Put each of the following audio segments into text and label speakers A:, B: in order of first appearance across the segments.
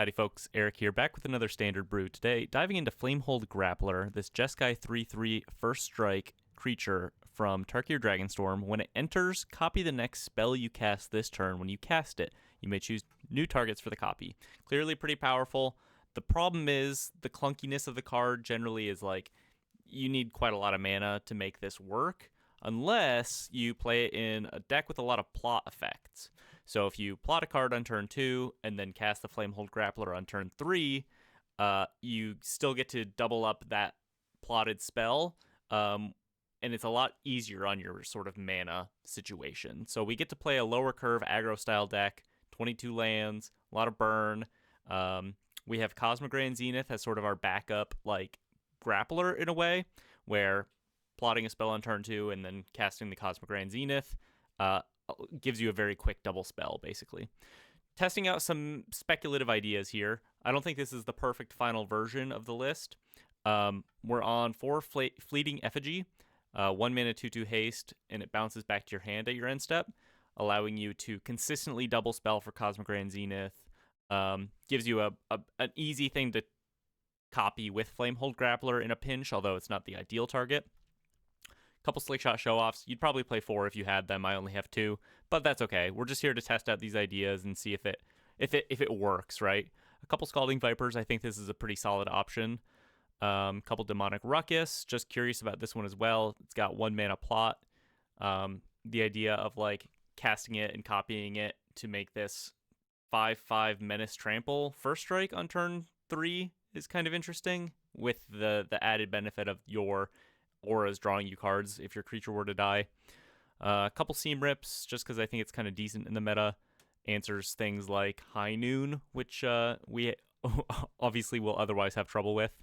A: Howdy folks, Eric here, back with another standard brew today, diving into Flamehold Grappler, this Jeskai 3/3 first strike creature from Tarkir Dragonstorm. When it enters, copy the next spell you cast this turn. When you cast it, you may choose new targets for the copy. Clearly pretty powerful. The problem is the clunkiness of the card generally is like, you need quite a lot of mana to make this work, unless you play it in a deck with a lot of plot effects. So if you plot a card on turn 2 and then cast the Flamehold Grappler on turn 3, you still get to double up that plotted spell, and it's a lot easier on your sort of mana situation. So we get to play a lower curve aggro style deck, 22 lands, a lot of burn. We have Cosmogran Zenith as sort of our backup like Grappler in a way, where plotting a spell on turn 2 and then casting the Cosmogran Zenith gives you a very quick double spell, basically. Testing out some speculative ideas here. I don't think this is the perfect final version of the list. We're on 4 Fleeting Effigy, 1 mana 2/2 haste, and it bounces back to your hand at your end step, allowing you to consistently double spell for Cosmogran Zenith. Gives you an easy thing to copy with Flamehold Grappler in a pinch, although it's not the ideal target. Couple Slickshot show-offs. You'd probably play 4 if you had them. I only have 2, but that's okay. We're just here to test out these ideas and see if it works, right? A couple Scalding Vipers. I think this is a pretty solid option. Couple Demonic Ruckus. Just curious about this one as well. It's got 1 mana plot. The idea of like casting it and copying it to make this 5/5 Menace Trample first strike on turn 3 is kind of interesting, with the added benefit of your auras drawing you cards if your creature were to die. A couple Seam Rips, just because I think it's kind of decent in the meta. Answers things like High Noon, which we obviously will otherwise have trouble with.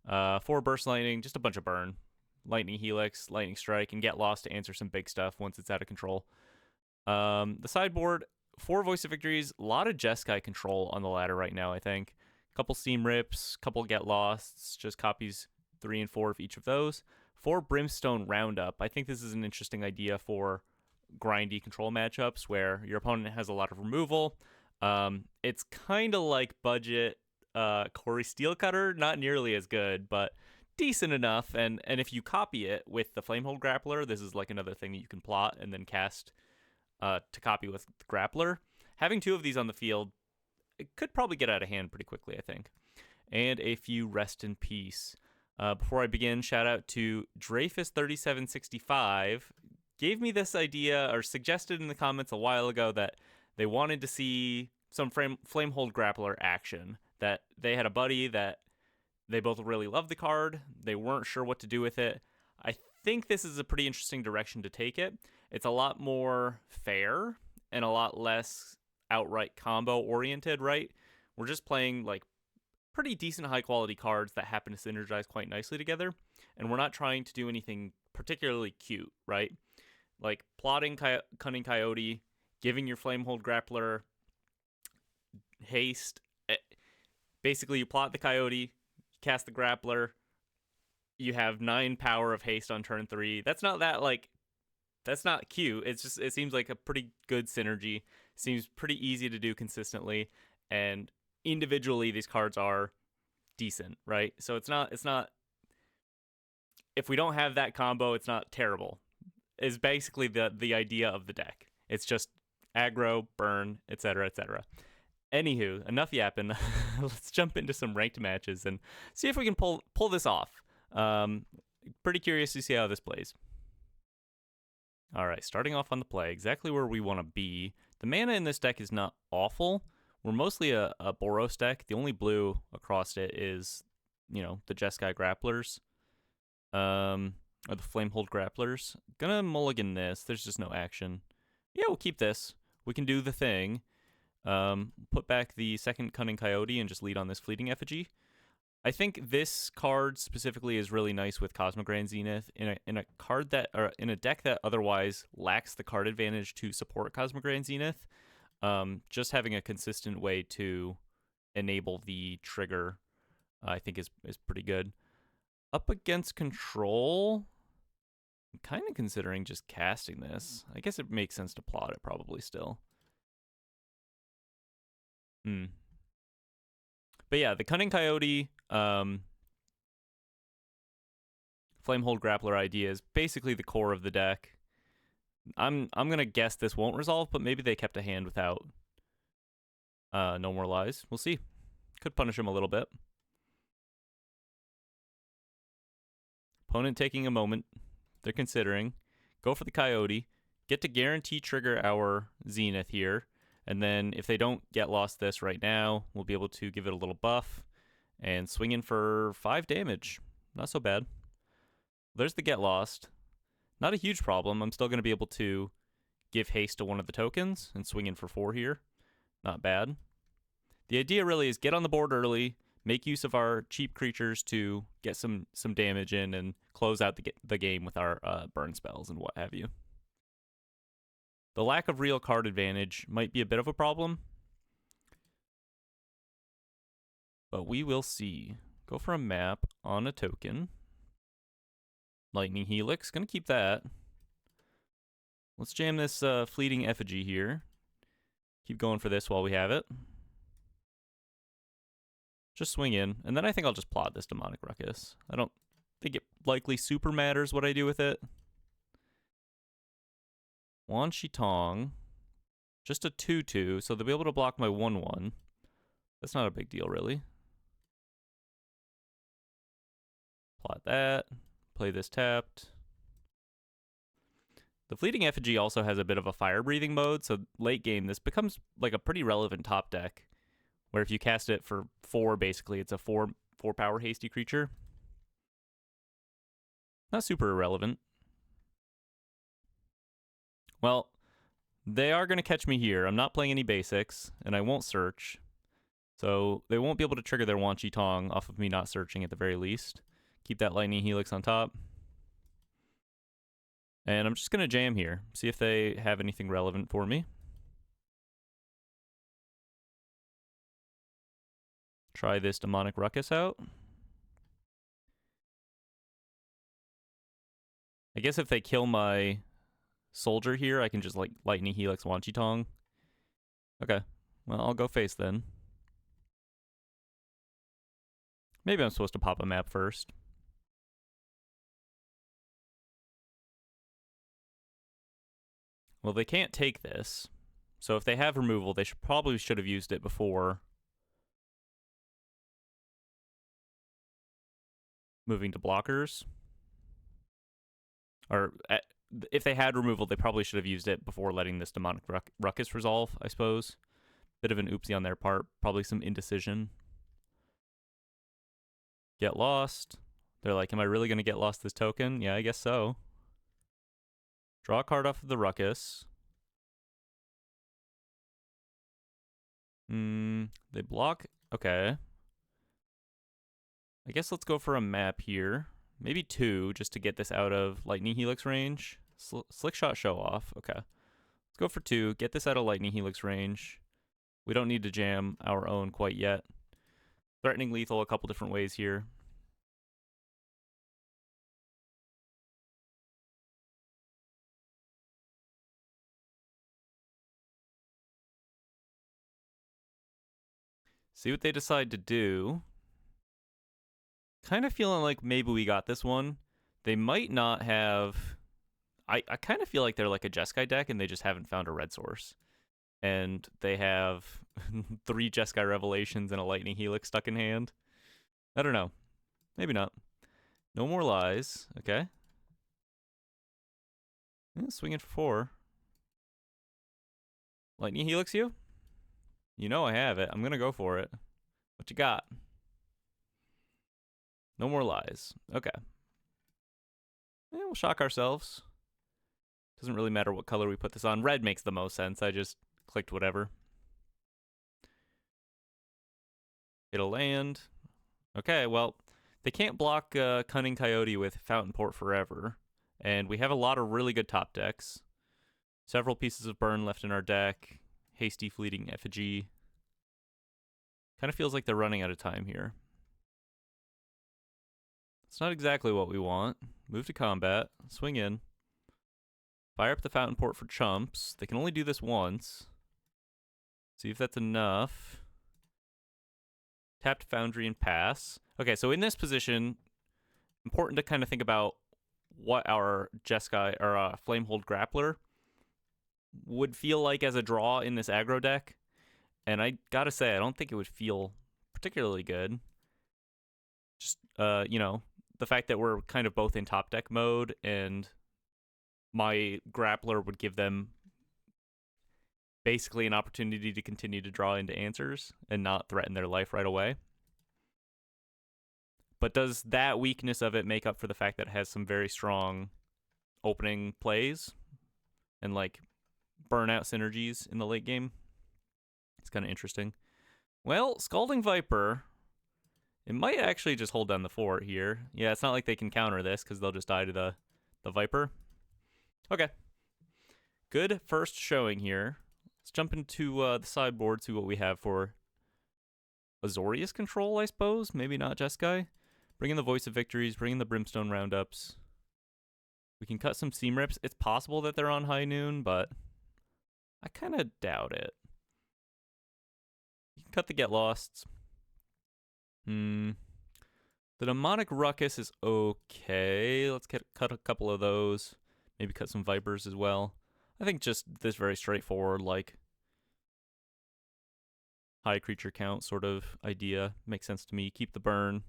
A: 4 Burst Lightning, just a bunch of burn. Lightning Helix, Lightning Strike, and Get Lost to answer some big stuff once it's out of control. The sideboard, 4 Voice of Victories, a lot of Jeskai control on the ladder right now, I think. Couple Seam Rips, couple Get Losts, just copies 3 and 4 of each of those. 4 Brimstone Roundup. I think this is an interesting idea for grindy control matchups where your opponent has a lot of removal. It's kind of like budget Corey Steelcutter, not nearly as good, but decent enough. And if you copy it with the Flamehold Grappler, this is like another thing that you can plot and then cast to copy with the Grappler. Having 2 of these on the field, it could probably get out of hand pretty quickly, I think. And a few Rest in Peace. Before I begin, shout out to Dreyfus3765. Gave me this idea, or suggested in the comments a while ago, that they wanted to see some Flamehold Grappler action. That they had a buddy that they both really loved the card. They weren't sure what to do with it. I think this is a pretty interesting direction to take it. It's a lot more fair and a lot less outright combo oriented, right? We're just playing like pretty decent high quality cards that happen to synergize quite nicely together, and we're not trying to do anything particularly cute, right? Like plotting Cunning Coyote, giving your Flamehold Grappler haste. Basically, you plot the Coyote, cast the Grappler, you have 9 power of haste on turn 3. That's not cute. It seems like a pretty good synergy. Seems pretty easy to do consistently, and individually these cards are decent, right? So it's not if we don't have that combo, it's not terrible. Is basically the idea of the deck. It's just aggro, burn, etc., etc. Anywho, enough yapping. Let's jump into some ranked matches and see if we can pull this off. Pretty curious to see how this plays. All right, starting off on the play, exactly where we want to be. The mana in this deck is not awful. We're mostly a Boros deck. The only blue across it is, the Jeskai Grapplers. Or the Flamehold Grapplers. Gonna mulligan this. There's just no action. Yeah, we'll keep this. We can do the thing. Put back the second Cunning Coyote and just lead on this Fleeting Effigy. I think this card specifically is really nice with Cosmogran Zenith in a deck that otherwise lacks the card advantage to support Cosmogran Zenith. Just having a consistent way to enable the trigger, I think is pretty good. Up against control, I'm kind of considering just casting this. I guess it makes sense to plot it probably still. But yeah, the Cunning Coyote, Flamehold Grappler idea is basically the core of the deck. I'm gonna guess this won't resolve, but maybe they kept a hand without No More Lies. We'll see. Could punish him a little bit. Opponent taking a moment. They're considering. Go for the Coyote. Get to guarantee trigger our Zenith here. And then if they don't get lost this right now, we'll be able to give it a little buff and swing in for 5 damage. Not so bad. There's the get lost. Not a huge problem. I'm still going to be able to give haste to one of the tokens and swing in for 4 here. Not bad. The idea really is get on the board early, make use of our cheap creatures to get some damage in, and close out the game with our burn spells and what have you. The lack of real card advantage might be a bit of a problem, but we will see. Go for a map on a token. Lightning Helix, gonna keep that. Let's jam this Fleeting Effigy here. Keep going for this while we have it. Just swing in, and then I think I'll just plot this Demonic Ruckus. I don't think it likely super matters what I do with it. Wan Shi Tong. Just a 2/2, so they'll be able to block my 1/1. That's not a big deal, really. Plot that. Play this tapped. The Fleeting Effigy also has a bit of a fire-breathing mode, so late game, this becomes like a pretty relevant top deck, where if you cast it for 4, basically, it's a 4 power hasty creature. Not super irrelevant. Well, they are going to catch me here. I'm not playing any basics, and I won't search. So they won't be able to trigger their Wan Shi Tong off of me not searching at the very least. Keep that Lightning Helix on top. And I'm just going to jam here, see if they have anything relevant for me. Try this Demonic Ruckus out. I guess if they kill my soldier here, I can just like Lightning Helix Wan Shi Tong. Okay, well, I'll go face then. Maybe I'm supposed to pop a map first. Well, they can't take this. So if they have removal, they probably should have used it before moving to blockers. Or if they had removal, they probably should have used it before letting this Demonic Ruckus resolve, I suppose. Bit of an oopsie on their part. Probably some indecision. Get lost. They're like, am I really going to get lost this token? Yeah, I guess so. Draw a card off of the Ruckus. They block. Okay. I guess let's go for a map here. Maybe 2, just to get this out of Lightning Helix range. Slick Shot Show Off. Okay. Let's go for 2. Get this out of Lightning Helix range. We don't need to jam our own quite yet. Threatening lethal a couple different ways here. See what they decide to do. Kind of feeling like maybe we got this one. They might not have... I kind of feel like they're like a Jeskai deck and they just haven't found a red source. And they have 3 Jeskai Revelations and a Lightning Helix stuck in hand. I don't know. Maybe not. No More Lies. Okay. Yeah, swing it for 4. Lightning Helix you? You know I have it. I'm going to go for it. What you got? No More Lies. Okay. Yeah, we'll shock ourselves. Doesn't really matter what color we put this on. Red makes the most sense. I just clicked whatever. It'll land. Okay, well, they can't block Cunning Coyote with Fountain Port forever. And we have a lot of really good top decks. Several pieces of burn left in our deck. Hasty Fleeting Effigy. Kind of feels like they're running out of time here. It's not exactly what we want. Move to combat. Swing in. Fire up the Fountain Port for chumps. They can only do this once. See if that's enough. Tapped Foundry and pass. Okay, so in this position, important to kind of think about what our Jeskai or Flamehold Grappler would feel like as a draw in this aggro deck. And I gotta say, I don't think it would feel particularly good. Just, you know, the fact that we're kind of both in top deck mode and my Grappler would give them basically an opportunity to continue to draw into answers and not threaten their life right away. But does that weakness of it make up for the fact that it has some very strong opening plays and like burnout synergies in the late game? It's kind of interesting. Well, Scalding Viper, it might actually just hold down the fort here. Yeah, it's not like they can counter this because they'll just die to the Viper. Okay. Good first showing here. Let's jump into the sideboard, see what we have for Azorius control, I suppose. Maybe not Jeskai. Bring in the Voice of Victories, bring in the Brimstone Roundups. We can cut some Seam Rips. It's possible that they're on High Noon, but I kind of doubt it. You can cut the Get Losts. The Demonic Ruckus is okay. Let's cut a couple of those. Maybe cut some Vipers as well. I think just this very straightforward, like, high creature count sort of idea makes sense to me. Keep the burn.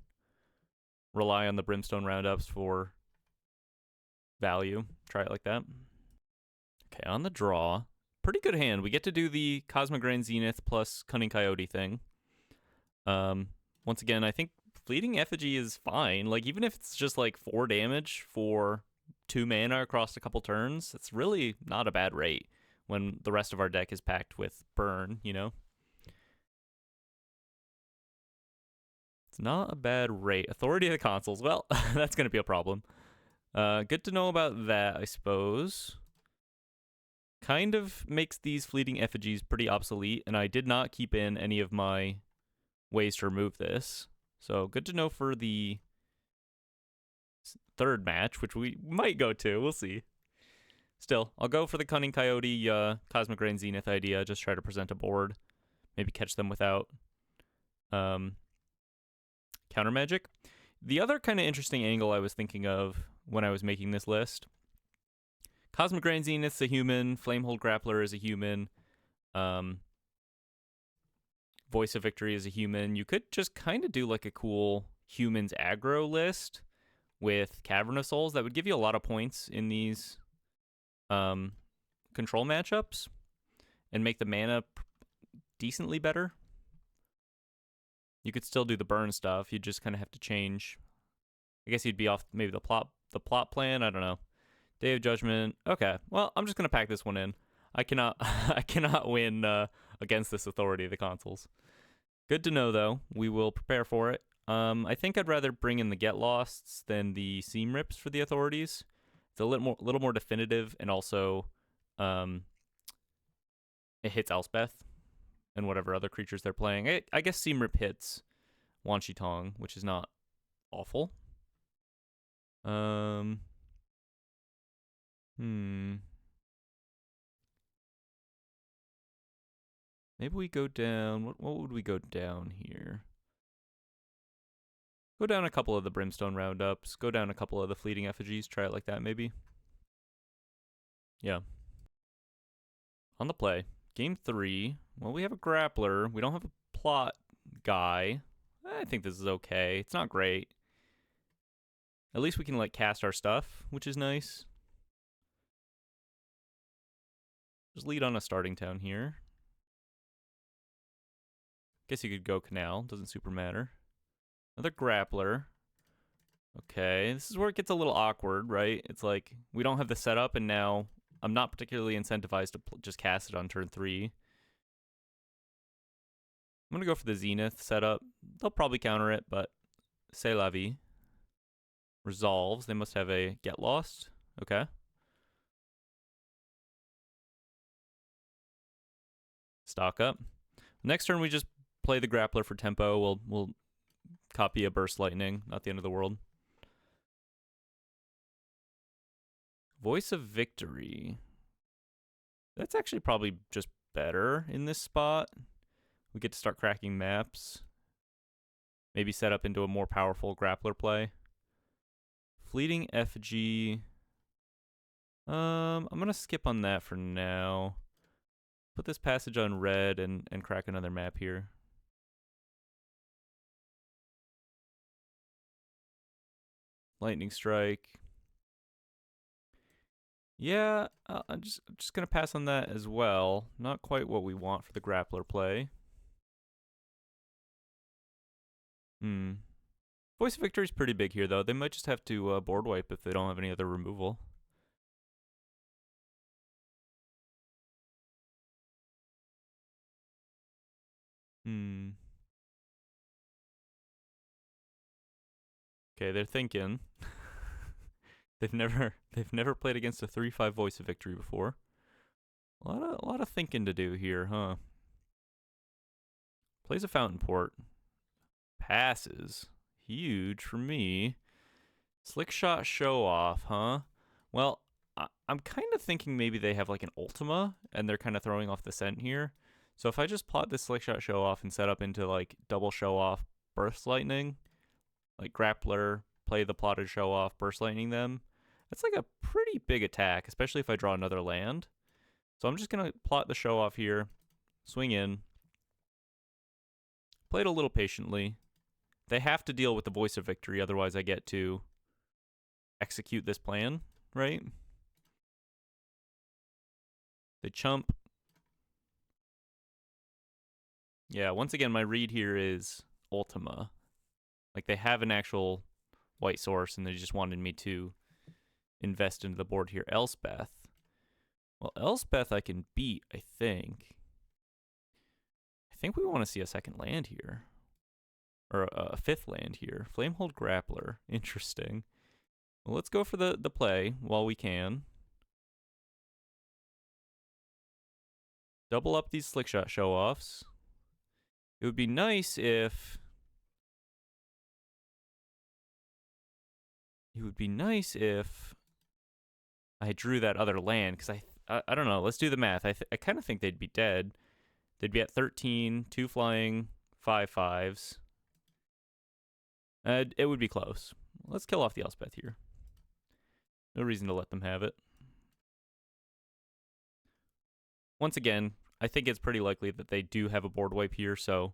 A: Rely on the Brimstone Roundups for value. Try it like that. Okay, on the draw. Pretty good hand. We get to do the Cosmic Grand Zenith plus Cunning Coyote thing. Once again, I think Fleeting Effigy is fine. Like, even if it's just like 4 damage for 2 mana across a couple turns, it's really not a bad rate when the rest of our deck is packed with burn, you know? It's not a bad rate. Authority of the Consuls. Well, that's going to be a problem. Good to know about that, I suppose. Kind of makes these Fleeting Effigies pretty obsolete, and I did not keep in any of my ways to remove this. So good to know for the third match, which we might go to. We'll see. Still, I'll go for the Cunning Coyote Cosmic Grand Zenith idea. Just try to present a board. Maybe catch them without counter magic. The other kind of interesting angle I was thinking of when I was making this list, Cosmic Grand Zenith's a human, Flamehold Grappler is a human, Voice of Victory is a human. You could just kind of do like a cool humans aggro list with Cavern of Souls that would give you a lot of points in these control matchups and make the mana decently better. You could still do the burn stuff. You just kind of have to change. I guess you'd be off maybe the plot plan. I don't know. Day of Judgment. Okay. Well, I'm just gonna pack this one in. I cannot I cannot win against this Authority of the Consuls. Good to know though. We will prepare for it. I think I'd rather bring in the Get Losts than the Seam Rips for the Authorities. It's a little more definitive, and also it hits Elspeth and whatever other creatures they're playing. I guess Seam Rip hits Wan Shi Tong, which is not awful. Maybe we go down. What would we go down here? Go down a couple of the Brimstone Roundups. Go down a couple of the Fleeting Effigies. Try it like that, maybe. Yeah. On the play. Game 3. Well, we have a Grappler. We don't have a plot guy. I think this is okay. It's not great. At least we can, like, cast our stuff, which is nice. Just lead on a starting town here. Guess you could go Canal. Doesn't super matter. Another Grappler. Okay, this is where it gets a little awkward, right? It's like, we don't have the setup, and now I'm not particularly incentivized to just cast it on turn 3. I'm going to go for the Zenith setup. They'll probably counter it, but c'est la vie. Resolves. They must have a Get Lost. Okay. Stock up. Next turn, we just play the Grappler for tempo. We'll copy a Burst Lightning. Not the end of the world. Voice of Victory. That's actually probably just better in this spot. We get to start cracking maps. maybe set up into a more powerful grappler play. Fleeting FG. I'm gonna skip on that for now. Put this passage on red and crack another map here. Lightning strike. Yeah, I'm just gonna pass on that as well. Not quite what we want for the grappler play. Voice of Victory is pretty big here, though. They might just have to board wipe if they don't have any other removal. Okay, they're thinking. they've never played against a 3/5 Voice of Victory before. A lot of thinking to do here, huh? Plays a Fountain Port. Passes. Huge for me. Slick Shot Show Off, huh? Well, I'm kind of thinking maybe they have like an Ultima and they're kind of throwing off the scent here. So if I just plot this Slick Shot Show Off and set up into like double Show Off, Burst Lightning, like Grappler, play the plotted Show Off, Burst Lightning them, that's like a pretty big attack, especially if I draw another land. So I'm just going to plot the Show Off here, swing in, play it a little patiently. They have to deal with the Voice of Victory, otherwise I get to execute this plan, right? They chump. Yeah, once again, my read here is Ultima. Like, they have an actual white source, and they just wanted me to invest into the board here. Elspeth. Well, Elspeth I can beat, I think. I think we want to see a second land here. Or a fifth land here. Flamehold Grappler. Interesting. Well, let's go for the play while we can. Double up these Slickshot show-offs. It would be nice if... I drew that other land, because I don't know. Let's do the math. I kind of think they'd be dead. They'd be at 13, 2 flying, 5 5s. It would be close. Let's kill off the Elspeth here. No reason to let them have it. Once again, I think it's pretty likely that they do have a board wipe here, so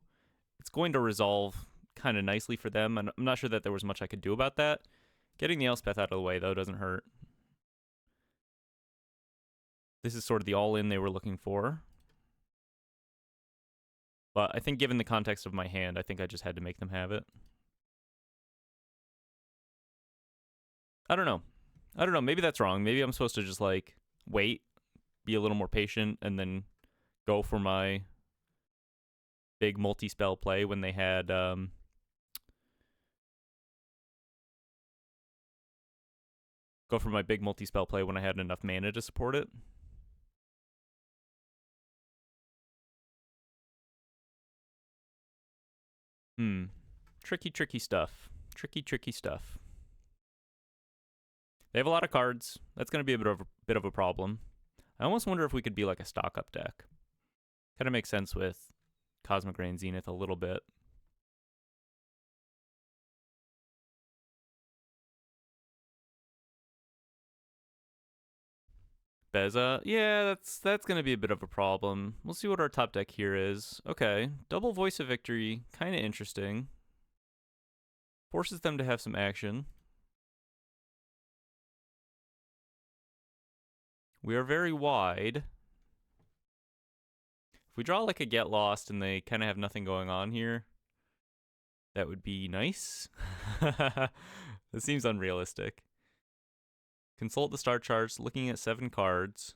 A: it's going to resolve kind of nicely for them. And I'm not sure that there was much I could do about that. Getting the Elspeth out of the way, though, doesn't hurt. This is sort of the all-in they were looking for. But I think given the context of my hand, I think I just had to make them have it. I don't know. Maybe that's wrong. Maybe I'm supposed to just, like, wait, be a little more patient, and then go for my big multi-spell play when they had... go for my big multi-spell play when I had enough mana to support it. Tricky stuff. Tricky stuff. They have a lot of cards. That's going to be a bit of a problem. I almost wonder if we could be like a stock-up deck. Kind of makes sense with Cosmic Ray and Zenith a little bit. Beza, yeah, that's going to be a bit of a problem. We'll see what our top deck here is. Okay, double Voice of Victory, kind of interesting. Forces them to have some action. We are very wide. If we draw like a Get Lost and they kind of have nothing going on here, that would be nice. That seems unrealistic. Consult the star charts, looking at 7 cards.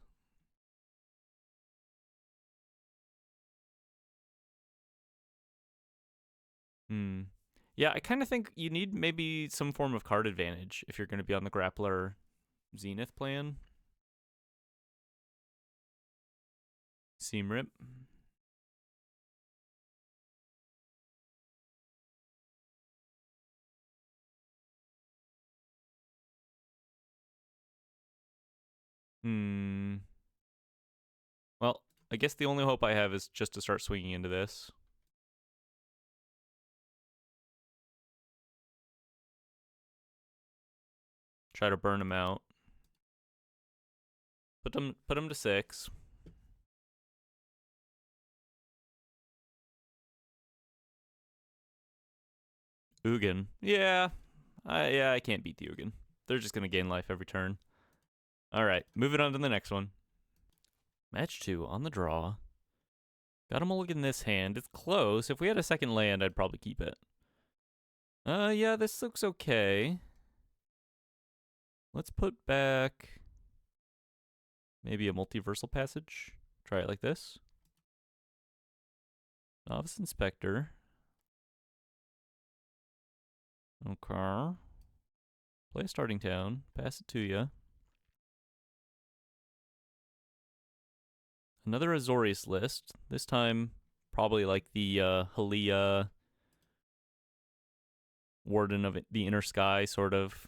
A: Yeah, I kind of think you need maybe some form of card advantage if you're going to be on the Grappler Zenith plan. Seam Rip. Well, I guess the only hope I have is just to start swinging into this. Try to burn him out. Put him to 6. Ugin. Yeah. I can't beat the Ugin. They're just going to gain life every turn. All right, moving on to the next one. Match 2 on the draw. Got a mulligan this hand. It's close. If we had a second land, I'd probably keep it. Yeah, this looks okay. Let's put back maybe a multiversal passage. Try it like this. Novice Inspector. Okay. Play a starting town. Pass it to you. Another Azorius list. This time, probably like the Halia Warden of the Inner Sky sort of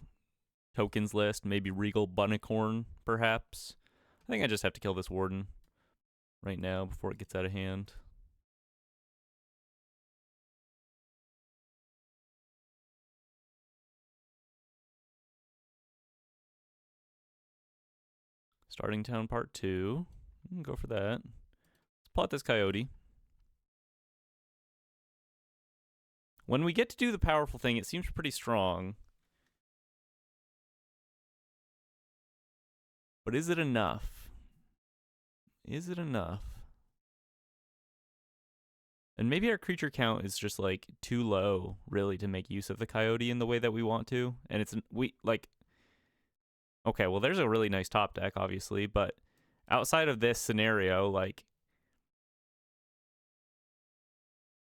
A: tokens list. Maybe Regal Bunnicorn, perhaps. I think I just have to kill this Warden right now before it gets out of hand. Starting town part 2. Go for that. Let's plot this Coyote. When we get to do the powerful thing, it seems pretty strong. But is it enough? Is it enough? And maybe our creature count is just like too low, really, to make use of the Coyote in the way that we want to. And it's okay, well, there's a really nice top deck, obviously, but outside of this scenario, like,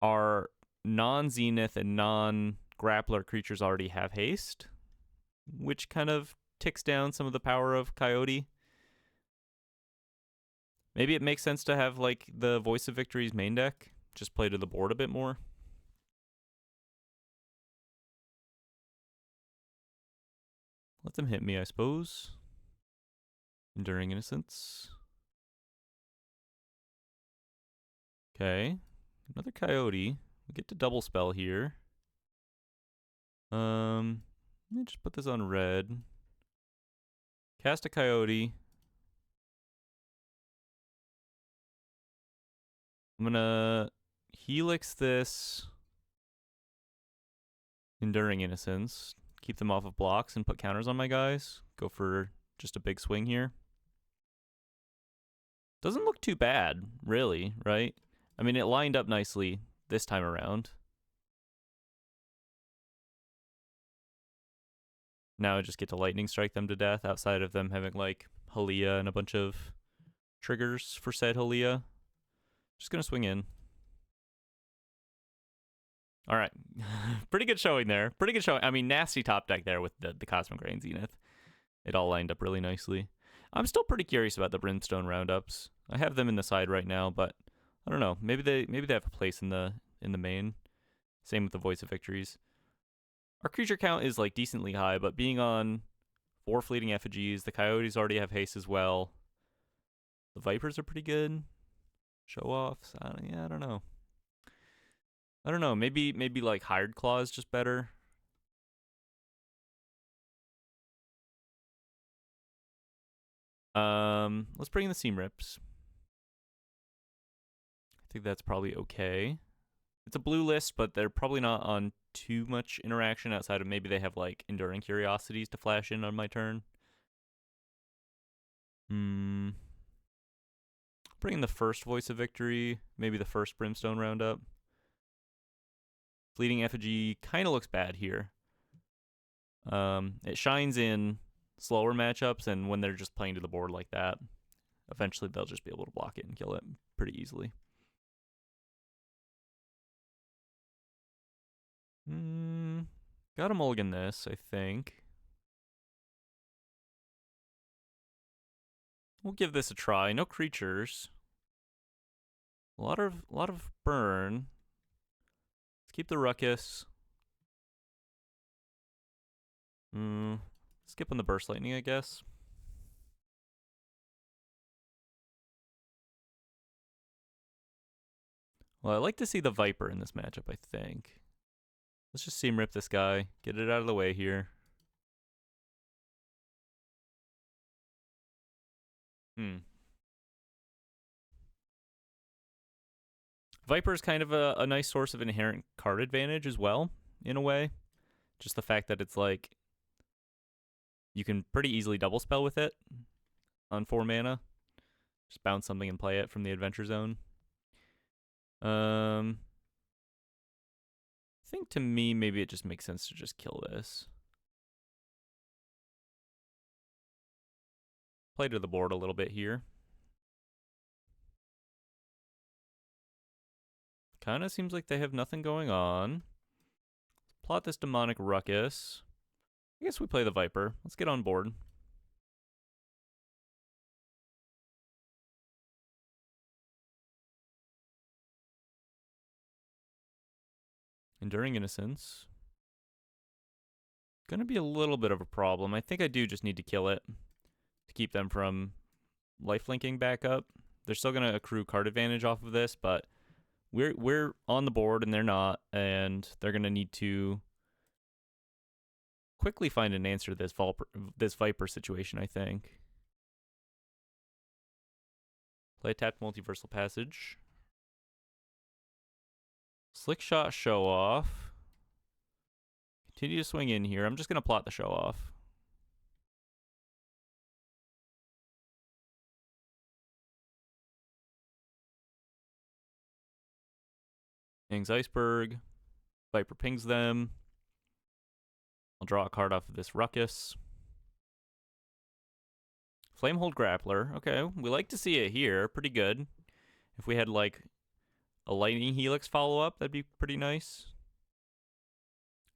A: our non-Zenith and non-Grappler creatures already have haste, which kind of ticks down some of the power of Coyote. Maybe it makes sense to have, like, the Voice of Victory's main deck just play to the board a bit more. Let them hit me, I suppose. Enduring Innocence. Okay. Another Coyote. We get to double spell here. Let me just put this on red. Cast a Coyote. I'm gonna Helix this Enduring Innocence. Keep them off of blocks and put counters on my guys. Go for just a big swing here. Doesn't look too bad, really, right? I mean, it lined up nicely this time around. Now I just get to lightning strike them to death outside of them having, like, Halia and a bunch of triggers for said Halia. Just gonna swing in. All right. Pretty good showing there. Pretty good showing. I mean, nasty top deck there with the Cosmic Rain Zenith. It all lined up really nicely. I'm still pretty curious about the Brimstone roundups. I have them in the side right now, but I don't know. Maybe they have a place in the main. Same with the Voice of Victories. Our creature count is like decently high, but being on 4 fleeting effigies, the Coyotes already have haste as well. The Vipers are pretty good. Show offs. I don't know. I don't know. Maybe like Hired Claw is just better. Let's bring in the Seam Rips. I think that's probably okay. It's a blue list, but they're probably not on too much interaction outside of maybe they have like Enduring Curiosities to flash in on my turn. Bring in the first Voice of Victory, maybe the first Brimstone roundup. Fleeting Effigy kind of looks bad here. It shines in slower matchups, and when they're just playing to the board like that, eventually they'll just be able to block it and kill it pretty easily. Got a mulligan this, I think. We'll give this a try. No creatures. A lot of burn. Let's keep the Ruckus. Skip on the Burst Lightning, I guess. Well, I like to see the Viper in this matchup, I think. Let's just Seam Rip this guy. Get it out of the way here. Viper is kind of a nice source of inherent card advantage as well, in a way. Just the fact that it's like you can pretty easily double spell with it on 4 mana. Just bounce something and play it from the adventure zone. I think to me maybe it just makes sense to just kill this. Play to the board a little bit here. Kind of seems like they have nothing going on. Plot this demonic ruckus. I guess we play the Viper. Let's get on board. Enduring Innocence. Gonna be a little bit of a problem. I think I do just need to kill it to keep them from lifelinking back up. They're still gonna accrue card advantage off of this, but we're on the board and they're not, and they're gonna need to quickly find an answer to this Viper situation, I think. Play tapped Multiversal Passage. Slick Shot Show Off. Continue to swing in here. I'm just going to plot the Show Off. Pings Iceberg. Viper pings them. I'll draw a card off of this Ruckus. Flamehold Grappler. Okay, we like to see it here. Pretty good. If we had like a Lightning Helix follow-up, that'd be pretty nice.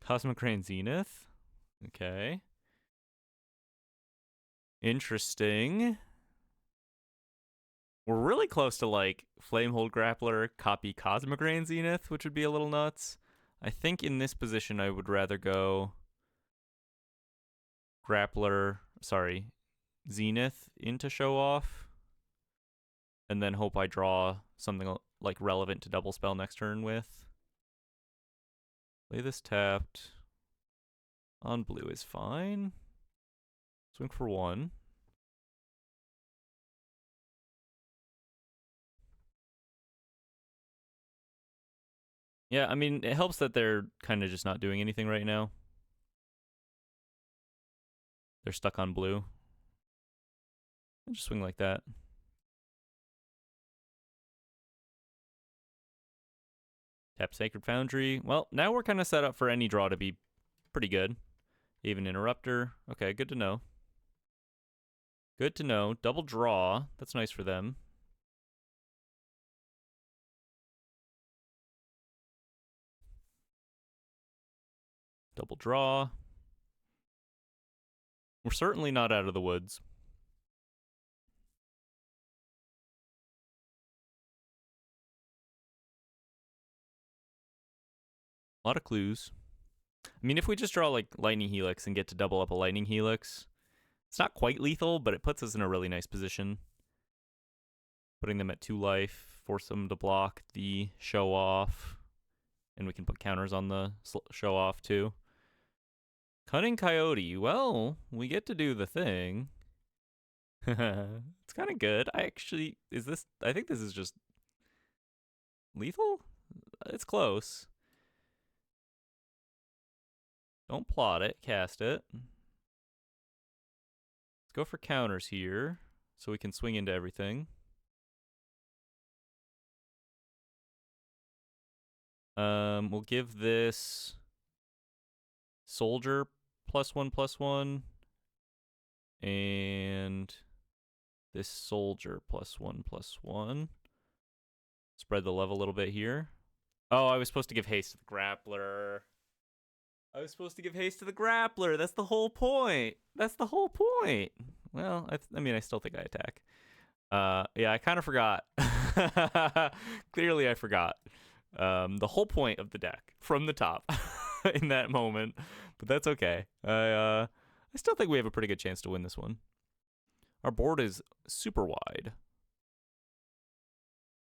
A: Cosmic Rain Zenith. Okay. Interesting. We're really close to like Flamehold Grappler, copy Cosmic Rain Zenith, which would be a little nuts. I think in this position I would rather go Zenith into Show Off, and then hope I draw something like relevant to double spell next turn with. Play this tapped. On blue is fine. Swing for 1. Yeah, I mean, it helps that they're kind of just not doing anything right now. They're stuck on blue. I'll just swing like that. Tap Sacred Foundry. Well, now we're kind of set up for any draw to be pretty good. Even Interrupter. Okay, good to know. Good to know. Double draw. That's nice for them. Double draw. We're certainly not out of the woods. A lot of clues. I mean, if we just draw like Lightning Helix and get to double up a Lightning Helix, it's not quite lethal, but it puts us in a really nice position. Putting them at 2 life, force them to block the Show Off, and we can put counters on the Show Off too. Cunning Coyote. Well, we get to do the thing. It's kind of good. I think this is just lethal? It's close. Don't plot it, cast it. Let's go for counters here so we can swing into everything. We'll give this Soldier +1/+1 and this Soldier +1/+1. Spread the love a little bit here. Oh, I was supposed to give haste to the Grappler. That's the whole point. Well, I mean, I still think I attack. Yeah, I kind of forgot. Clearly, I forgot. The whole point of the deck from the top in that moment, but that's okay. I still think we have a pretty good chance to win this one. Our board is super wide,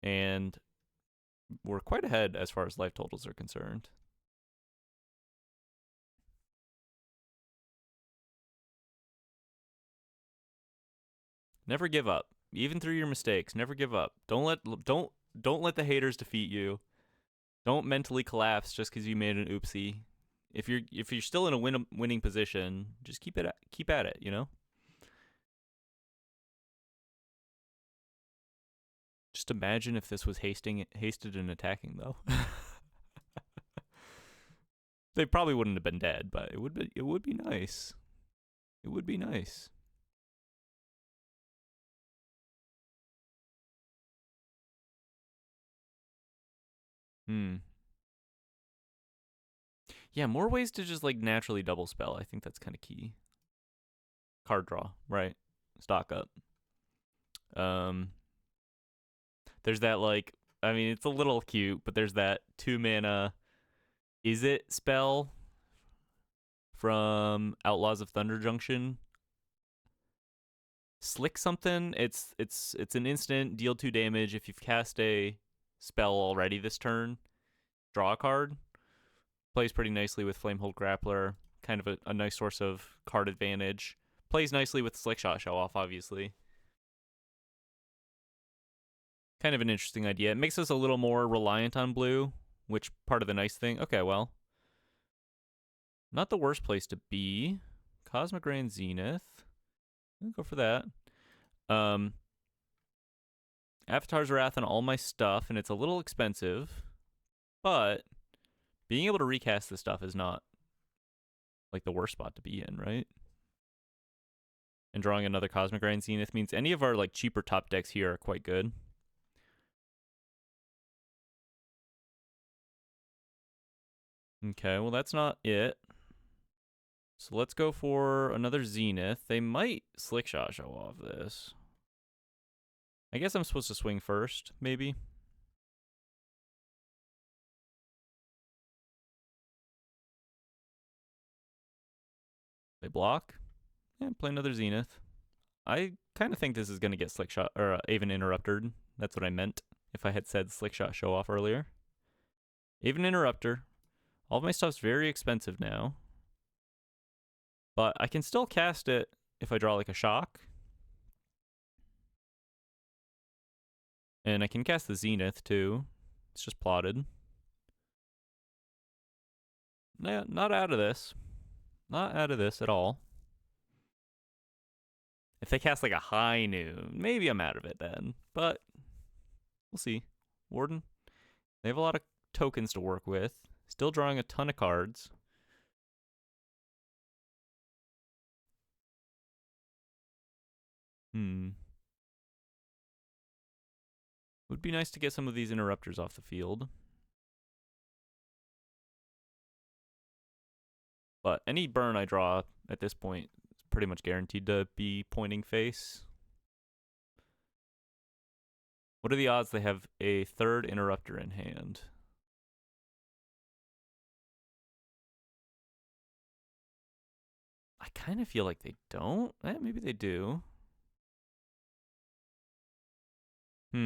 A: and we're quite ahead as far as life totals are concerned. Never give up. Even through your mistakes, never give up. Don't let the haters defeat you. Don't mentally collapse just because you made an oopsie. If you're still in a winning position, just keep at it, you know? Just imagine if this was hasted and attacking though. They probably wouldn't have been dead, but it would be nice. It would be nice. Yeah, more ways to just like naturally double spell. I think that's kind of key. Card draw, right? Stock up. There's that like, I mean, it's a little cute, but there's that 2 mana Is It spell from Outlaws of Thunder Junction. Slick something. It's an instant, deal 2 damage. If you've cast a spell already this turn, draw a card. Plays pretty nicely with Flamehold Grappler. Kind of a nice source of card advantage. Plays nicely with Slickshot Show Off, obviously. Kind of an interesting idea. It makes us a little more reliant on blue, which part of the nice thing. Okay, well, not the worst place to be. Cosmic Grand Zenith. I'll go for that. Avatar's Wrath and all my stuff, and it's a little expensive, but being able to recast this stuff is not like the worst spot to be in, right? And drawing another Cosmic Grand Zenith means any of our like cheaper top decks here are quite good. Okay, well that's not it. So let's go for another Zenith. They might Slickshot Show Off this. I guess I'm supposed to swing first, maybe. They block. Yeah, play another Zenith. I kind of think this is going to get Slickshot, or Aven Interrupted. That's what I meant if I had said Slickshot Show Off earlier. Aven Interrupter. All of my stuff's very expensive now. But I can still cast it if I draw like a shock. And I can cast the Zenith too. It's just plotted. Yeah, not out of this. Not out of this at all. If they cast like a High Noon, maybe I'm out of it then. But we'll see. Warden. They have a lot of tokens to work with. Still drawing a ton of cards. Would be nice to get some of these interrupters off the field. But any burn I draw at this point is pretty much guaranteed to be pointing face. What are the odds they have a third interrupter in hand? I kind of feel like they don't. Maybe they do. I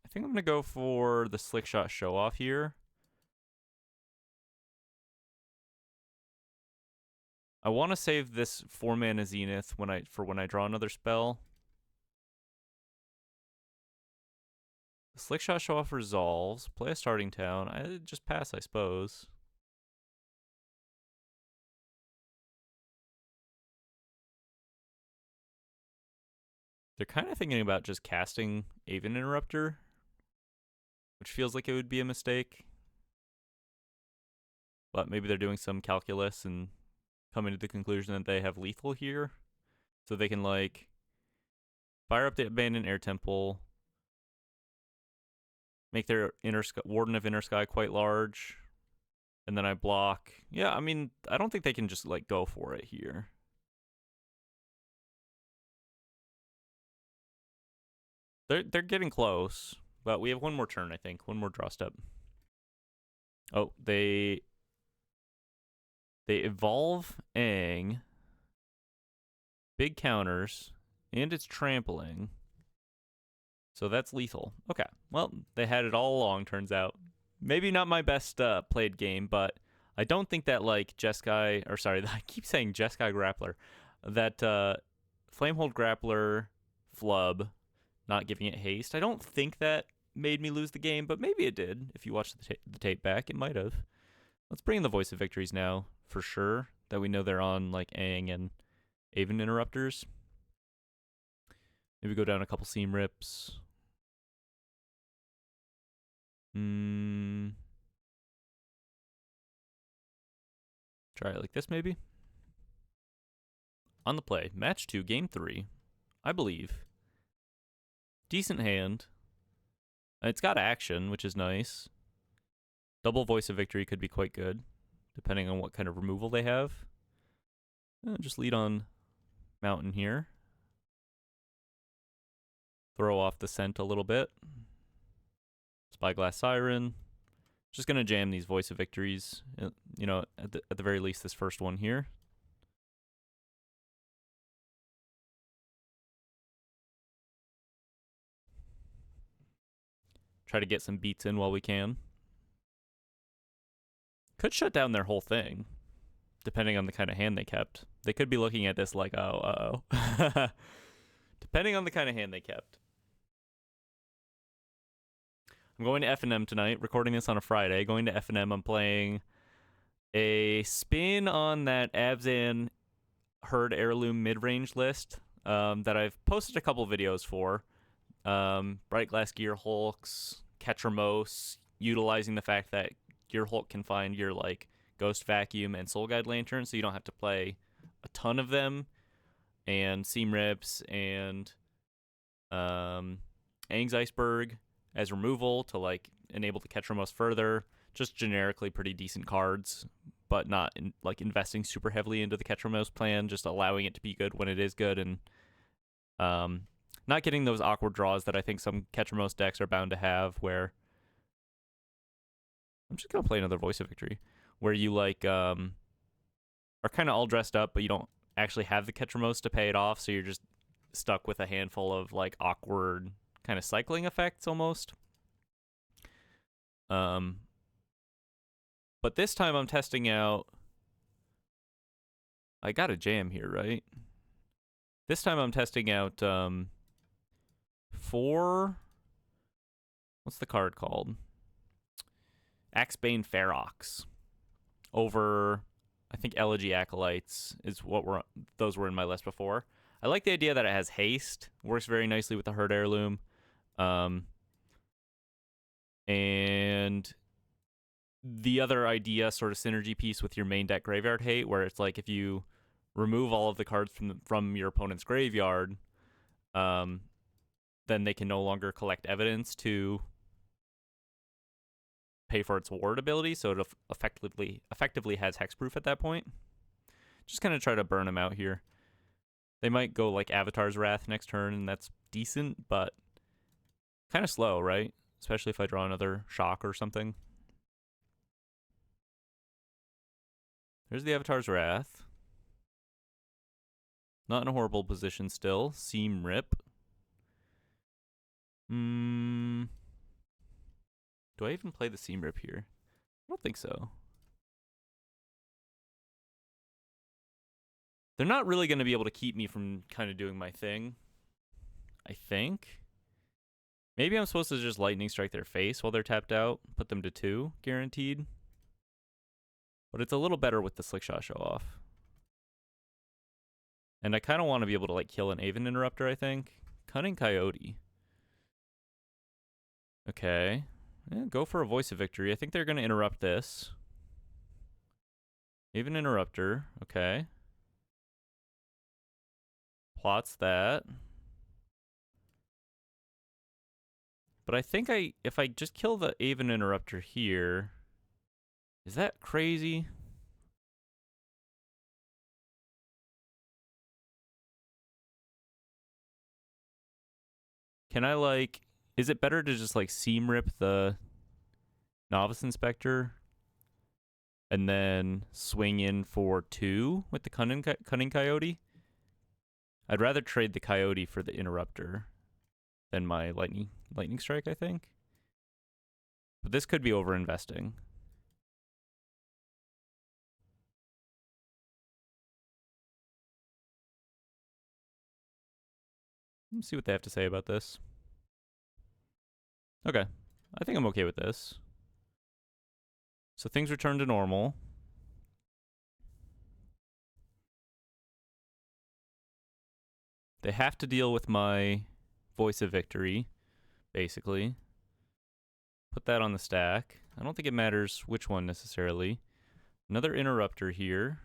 A: think I'm going to go for the Slickshot Show Off here. I want to save this 4 mana Zenith for when I draw another spell. The Slickshot Show Off resolves. Play a Starting Town. I just pass, I suppose. They're kind of thinking about just casting Aven Interrupter, which feels like it would be a mistake. But maybe they're doing some calculus and coming to the conclusion that they have lethal here. So they can, like, fire up the Abandoned Air Temple, make their Warden of Inner Sky quite large, and then I block. Yeah, I mean, I don't think they can just, like, go for it here. They're getting close, but we have one more turn, I think. One more draw step. Oh, they evolve Aang. Big counters, and it's trampling. So that's lethal. Okay, well, they had it all along, turns out. Maybe not my best played game, but I don't think that, like, Jeskai, or sorry, I keep saying Jeskai Grappler, that Flamehold Grappler flub, not giving it haste. I don't think that made me lose the game, but maybe it did. If you watch the tape back, it might have. Let's bring in the Voice of Victories now, for sure, that we know they're on, like, Aang and Aven Interrupters. Maybe go down a couple Seam Rips. Try it like this, maybe? On the play, match 2, game 3, I believe. Decent hand. It's got action, which is nice. Double Voice of Victory could be quite good, depending on what kind of removal they have. Just lead on Mountain here. Throw off the scent a little bit. Spyglass Siren. Just going to jam these Voice of Victories, you know, at the very least this first one here. Try to get some beats in while we can. Could shut down their whole thing, depending on the kind of hand they kept. They could be looking at this like, oh, uh-oh. Depending on the kind of hand they kept. I'm going to F&M tonight, recording this on a Friday. Going to F&M, I'm playing a spin on that Abzan Herd Heirloom mid-range list that I've posted a couple videos for. Bright Glass Gear Hulks, Ketramos, utilizing the fact that Gear Hulk can find your, like, Ghost Vacuum and Soul Guide Lantern, so you don't have to play a ton of them. And Seam Rips and Aang's Iceberg as removal to, like, enable the Ketramos further. Just generically pretty decent cards, but not investing super heavily into the Ketramos plan, just allowing it to be good when it is good, and not getting those awkward draws that I think some Ketramos decks are bound to have, where I'm just gonna play another Voice of Victory, where you, like, are kind of all dressed up, but you don't actually have the Ketramos to pay it off, so you're just stuck with a handful of, like, awkward kind of cycling effects almost. But this time I'm testing out. I got a jam here, right? This time I'm testing out 4. What's the card called? Axebane Ferox over, I think, Elegy Acolytes is those were in my list before. I like the idea that it has haste. Works very nicely with the Herd Heirloom. And the other idea, sort of synergy piece with your main deck Graveyard Hate, where it's like if you remove all of the cards from your opponent's graveyard, then they can no longer collect evidence to pay for its ward ability, so it effectively has hexproof at that point. Just kind of try to burn them out here. They might go like Avatar's Wrath next turn, and that's decent, but kind of slow, right? Especially if I draw another Shock or something. There's the Avatar's Wrath. Not in a horrible position still. Seam Rip. Do I even play the Seam Rip here? I don't think so. They're not really going to be able to keep me from kind of doing my thing, I think. Maybe I'm supposed to just Lightning Strike their face while they're tapped out, put them to 2, guaranteed. But it's a little better with the Slickshot Show Off. And I kind of want to be able to, like, kill an Aven Interrupter, I think. Cunning Coyote. Okay. Yeah, go for a Voice of Victory. I think they're going to interrupt this. Aven Interrupter. Okay. Plots that. But I think if I just kill the Aven Interrupter here, is that crazy? Can I, like, is it better to just, like, Seam Rip the Novice Inspector and then swing in for 2 with the Cunning Coyote? I'd rather trade the Coyote for the Interrupter than my Lightning Strike, I think. But this could be over-investing. Let's see what they have to say about this. Okay. I think I'm okay with this. So things return to normal. They have to deal with my Voice of Victory, basically. Put that on the stack. I don't think it matters which one necessarily. Another Interrupter here.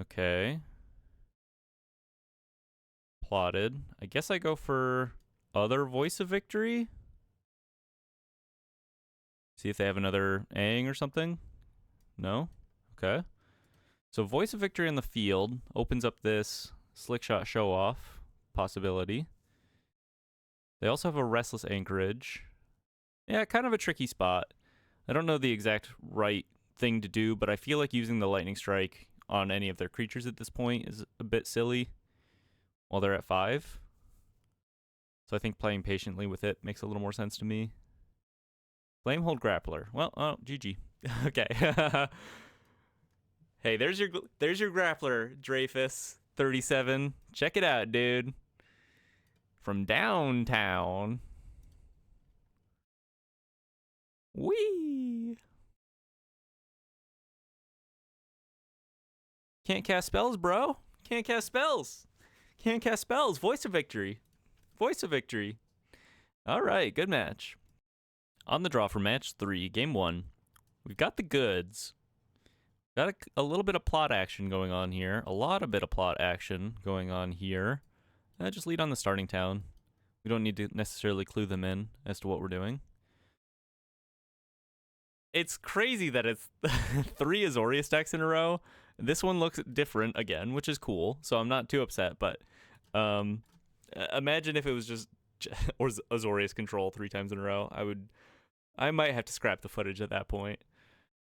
A: Okay. Plotted. I guess I go for other Voice of Victory. See if they have another Aang or something. No? Okay. So Voice of Victory on the field opens up this Slickshot Show-Off possibility. They also have a Restless Anchorage. Yeah, kind of a tricky spot. I don't know the exact right thing to do, but I feel like using the Lightning Strike on any of their creatures at this point is a bit silly while they're at 5. So I think playing patiently with it makes a little more sense to me. Flamehold Grappler. Well, oh, GG. Okay. Hey, there's your Grappler, Dreyfus 37. Check it out, dude. From downtown. Whee! Can't cast spells, bro. Can't cast spells. Can't cast spells. Voice of Victory. Voice of Victory. All right, good match. On the draw for match 3, game 1, we've got the goods. Got a little bit of plot action going on here. A lot of bit of plot action going on here. Just lead on the starting town. We don't need to necessarily clue them in as to what we're doing. It's crazy that it's 3 Azorius decks in a row. This one looks different again, which is cool, so I'm not too upset, but imagine if it was just Azorius control 3 times in a row. I might have to scrap the footage at that point.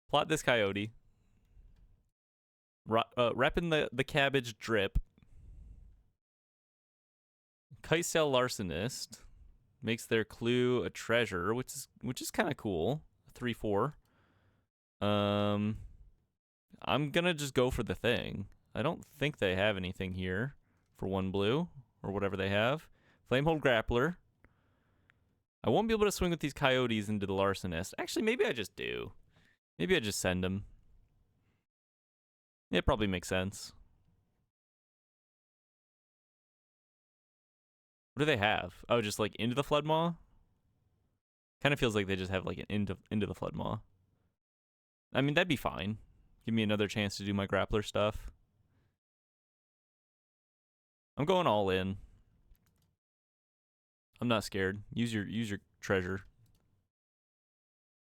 A: Plot this Coyote. Repping the Cabbage Drip. Kitesail Larcenist makes their clue a treasure, which is kind of cool. 3/4. I'm gonna just go for the thing. I don't think they have anything here for 1 blue or whatever they have. Flamehold Grappler. I won't be able to swing with these Coyotes into the Larcenist. Actually, maybe I just do. Maybe I just send them. It probably makes sense. What do they have? Oh, just like into the Floodmaw? Kind of feels like they just have like an into the Floodmaw. I mean, that'd be fine. Give me another chance to do my Grappler stuff. I'm going all in. I'm not scared. Use your treasure.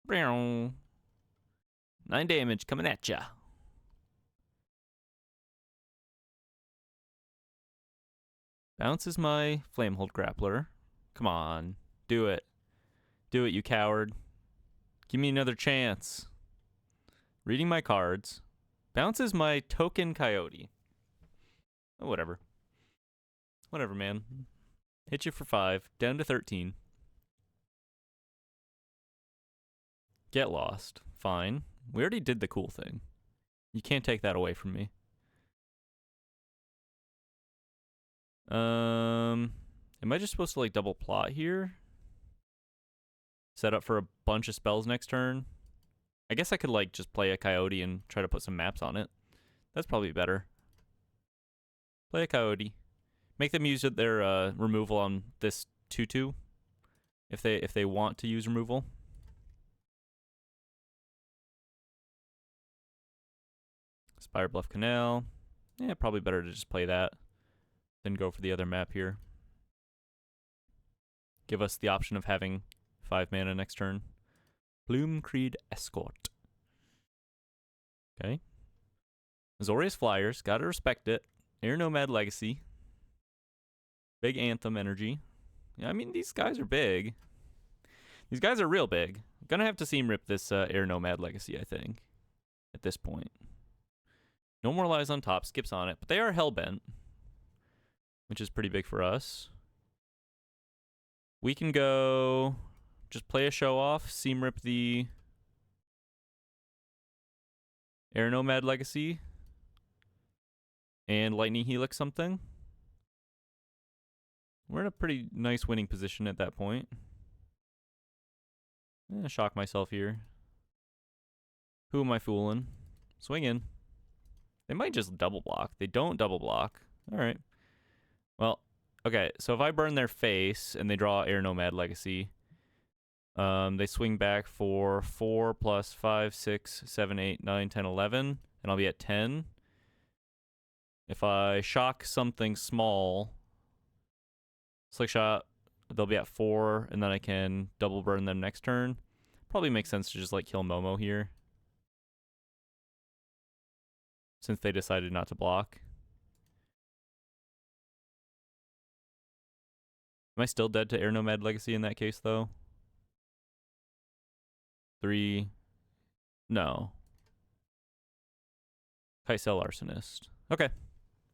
A: 9 damage coming at ya. Bounces my Flamehold Grappler. Come on. Do it. Do it, you coward. Give me another chance. Reading my cards. Bounces my token Coyote. Oh, whatever. Whatever, man. Hit you for 5. Down to 13. Get lost. Fine. We already did the cool thing. You can't take that away from me. Am I just supposed to like double plot here? Set up for a bunch of spells next turn? I guess I could like just play a Coyote and try to put some maps on it. That's probably better. Play a Coyote. Make them use their removal on this 2/2 if they want to use removal. Spire Bluff Canal. Yeah, probably better to just play that than go for the other map here. Give us the option of having 5 mana next turn. Bloom Creed Escort. Okay. Azorius Flyers. Gotta respect it. Air Nomad Legacy. Big Anthem energy. Yeah, I mean, these guys are big. These guys are real big. I'm gonna have to seam rip this Air Nomad Legacy, I think, at this point. No more lies on top. Skips on it. But they are Hellbent, which is pretty big for us. We can go just play a show off, seam rip the Air Nomad Legacy, and Lightning Helix something. We're in a pretty nice winning position at that point. I'm gonna shock myself here. Who am I fooling? Swing in. They might just double block. They don't double block. All right. Well, okay. So if I burn their face and they draw Air Nomad Legacy, they swing back for 4 plus 5, 6, 7, 8, 9, 10, 11, and I'll be at 10. If I shock something small, Slick Shot, they'll be at 4, and then I can double burn them next turn. Probably makes sense to just like kill Momo here, since they decided not to block. Am I still dead to Air Nomad Legacy in that case, though? 3. No. Kaisel Arsonist. Okay.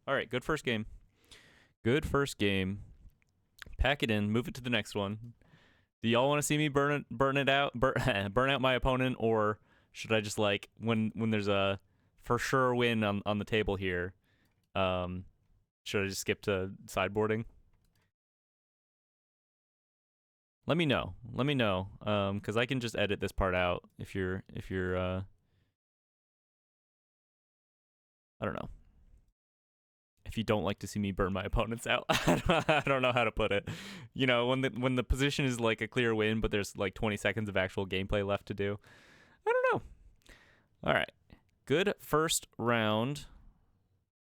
A: All right, good first game. Good first game. Pack it in, move it to the next one. Do y'all want to see me burn out my opponent, or should I just like when there's a for sure win on the table here, should I just skip to sideboarding? Let me know. Let me know. Cuz I can just edit this part out if you're I don't know. If you don't like to see me burn my opponents out. I don't know how to put it. You know, when the position is like a clear win, but there's like 20 seconds of actual gameplay left to do. I don't know. All right. Good first round.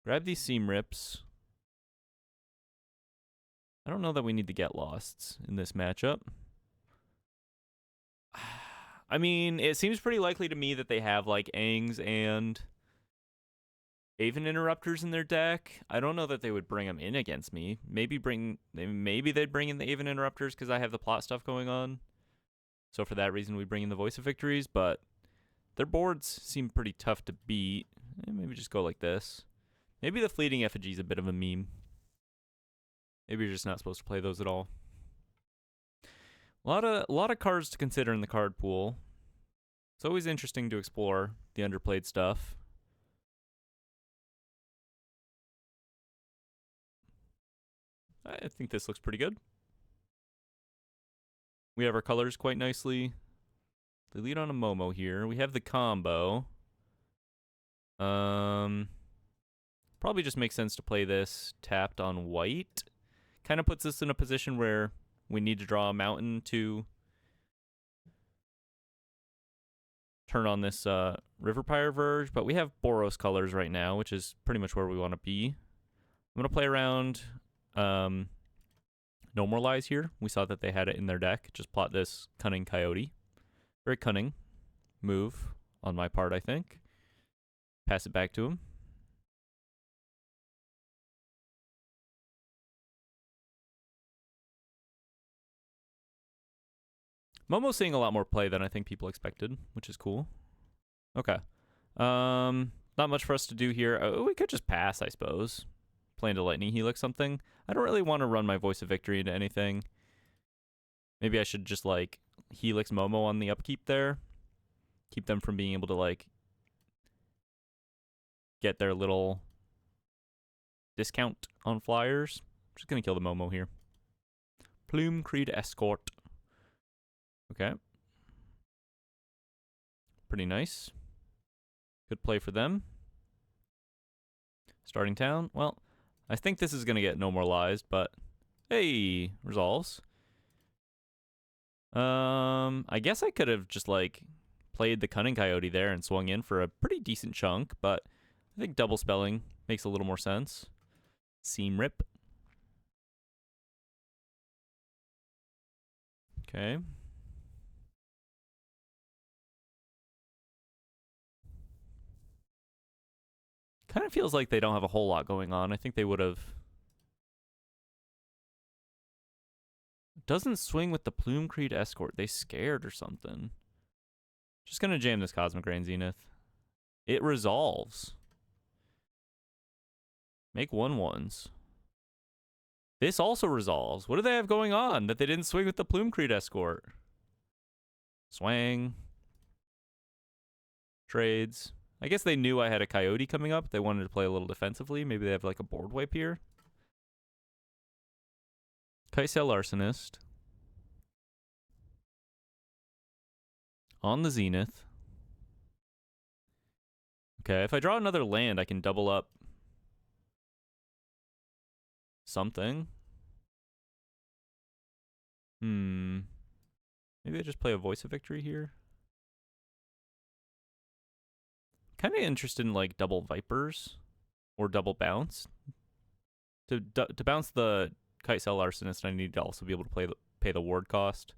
A: Grab these seam rips. I don't know that we need to get losts in this matchup. I mean, it seems pretty likely to me that they have like Angs and Aven Interrupters in their deck. I don't know that they would bring them in against me. Maybe they'd bring in the Aven Interrupters because I have the plot stuff going on. So for that reason, we bring in the Voice of Victories, but their boards seem pretty tough to beat. Maybe just go like this. Maybe the Fleeting Effigy is a bit of a meme. Maybe you're just not supposed to play those at all. A lot of cards to consider in the card pool. It's always interesting to explore the underplayed stuff. I think this looks pretty good. We have our colors quite nicely. They lead on a Momo here. We have the combo. Probably just makes sense to play this tapped on white. Kind of puts us in a position where we need to draw a mountain to turn on this River Pyre Verge, but we have Boros colors right now, which is pretty much where we want to be. I'm going to play around No More Lies here. We saw that they had it in their deck. Just plot this Cunning Coyote. Very cunning move on my part, I think. Pass it back to him. Momo's seeing a lot more play than I think people expected, which is cool. Okay. Not much for us to do here. Oh, we could just pass, I suppose. Plan to Lightning Helix something. I don't really want to run my Voice of Victory into anything. Maybe I should just, like, Helix Momo on the upkeep there. Keep them from being able to, like, get their little discount on flyers. Just gonna kill the Momo here. Plume Creed Escort. Okay. Pretty nice. Good play for them. Starting town. Well, I think this is going to get No More Lies, but hey, resolves. I guess I could have just like played the Cunning Coyote there and swung in for a pretty decent chunk, but I think double spelling makes a little more sense. Seam Rip. Okay. Kind of feels like they don't have a whole lot going on. I think they would have. Doesn't swing with the Plume Creed Escort. They scared or something. Just gonna jam this Cosmic Rain Zenith. It resolves. Make 1/1s. This also resolves. What do they have going on that they didn't swing with the Plume Creed Escort? Swang. Trades. I guess they knew I had a Coyote coming up. They wanted to play a little defensively. Maybe they have like a board wipe here. Kitesail Arsonist. On the Zenith. Okay, if I draw another land, I can double up something. Maybe I just play a Voice of Victory here. Kind of interested in like double Vipers or double bounce. To bounce the Kitesail Arsonist, I need to also be able to pay the ward cost.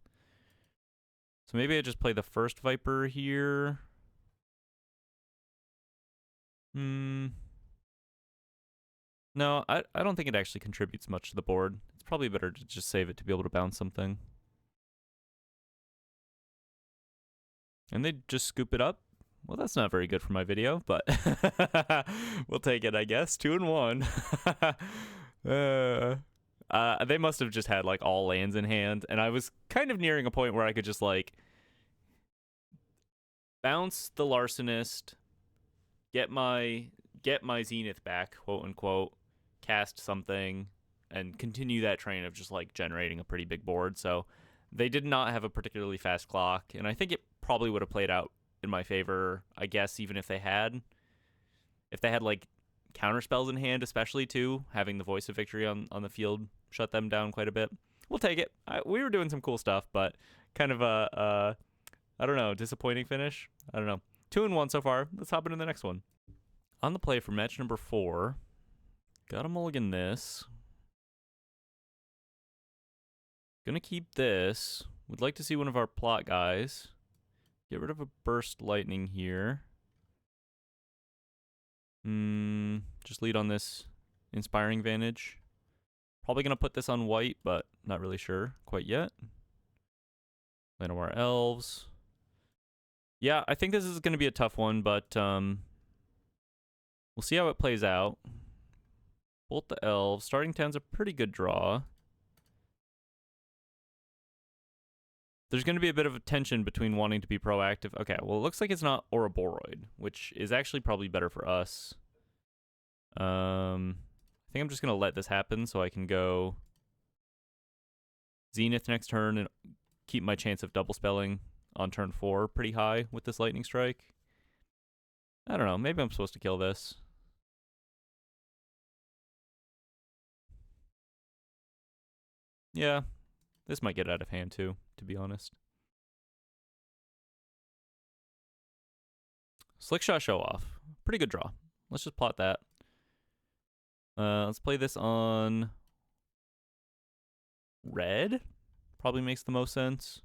A: So maybe I just play the first Viper here. No, I don't think it actually contributes much to the board. It's probably better to just save it to be able to bounce something. And they just scoop it up. Well, that's not very good for my video, but we'll take it, I guess. 2 and 1. They must have just had like all lands in hand, and I was kind of nearing a point where I could just like bounce the Larcenist, get my Zenith back, quote unquote, cast something, and continue that train of just like generating a pretty big board. So they did not have a particularly fast clock, and I think it probably would have played out in my favor, I guess, even if they had like counter spells in hand, especially too, having the Voice of Victory on the field shut them down quite a bit. We'll take it. We were doing some cool stuff, but kind of a I don't know, disappointing finish. I don't know. 2 and 1 so far. Let's hop into the next one. On the play for match number 4, gotta mulligan this. Gonna keep this. Would like to see one of our plot guys. Get rid of a Burst Lightning here. Just lead on this Inspiring Vantage. Probably gonna put this on white, but not really sure quite yet. Llanowar Elves. Yeah, I think this is gonna be a tough one, but we'll see how it plays out. Bolt the Elves. Starting 10's a pretty good draw. There's going to be a bit of a tension between wanting to be proactive. Okay, well, it looks like it's not Ouroboros, which is actually probably better for us. I think I'm just going to let this happen so I can go Zenith next turn and keep my chance of double spelling on turn 4 pretty high with this Lightning Strike. I don't know. Maybe I'm supposed to kill this. Yeah, this might get out of hand too, to be honest. Slickshot Show Off. Pretty good draw. Let's just plot that. Let's play this on red. Probably makes the most sense.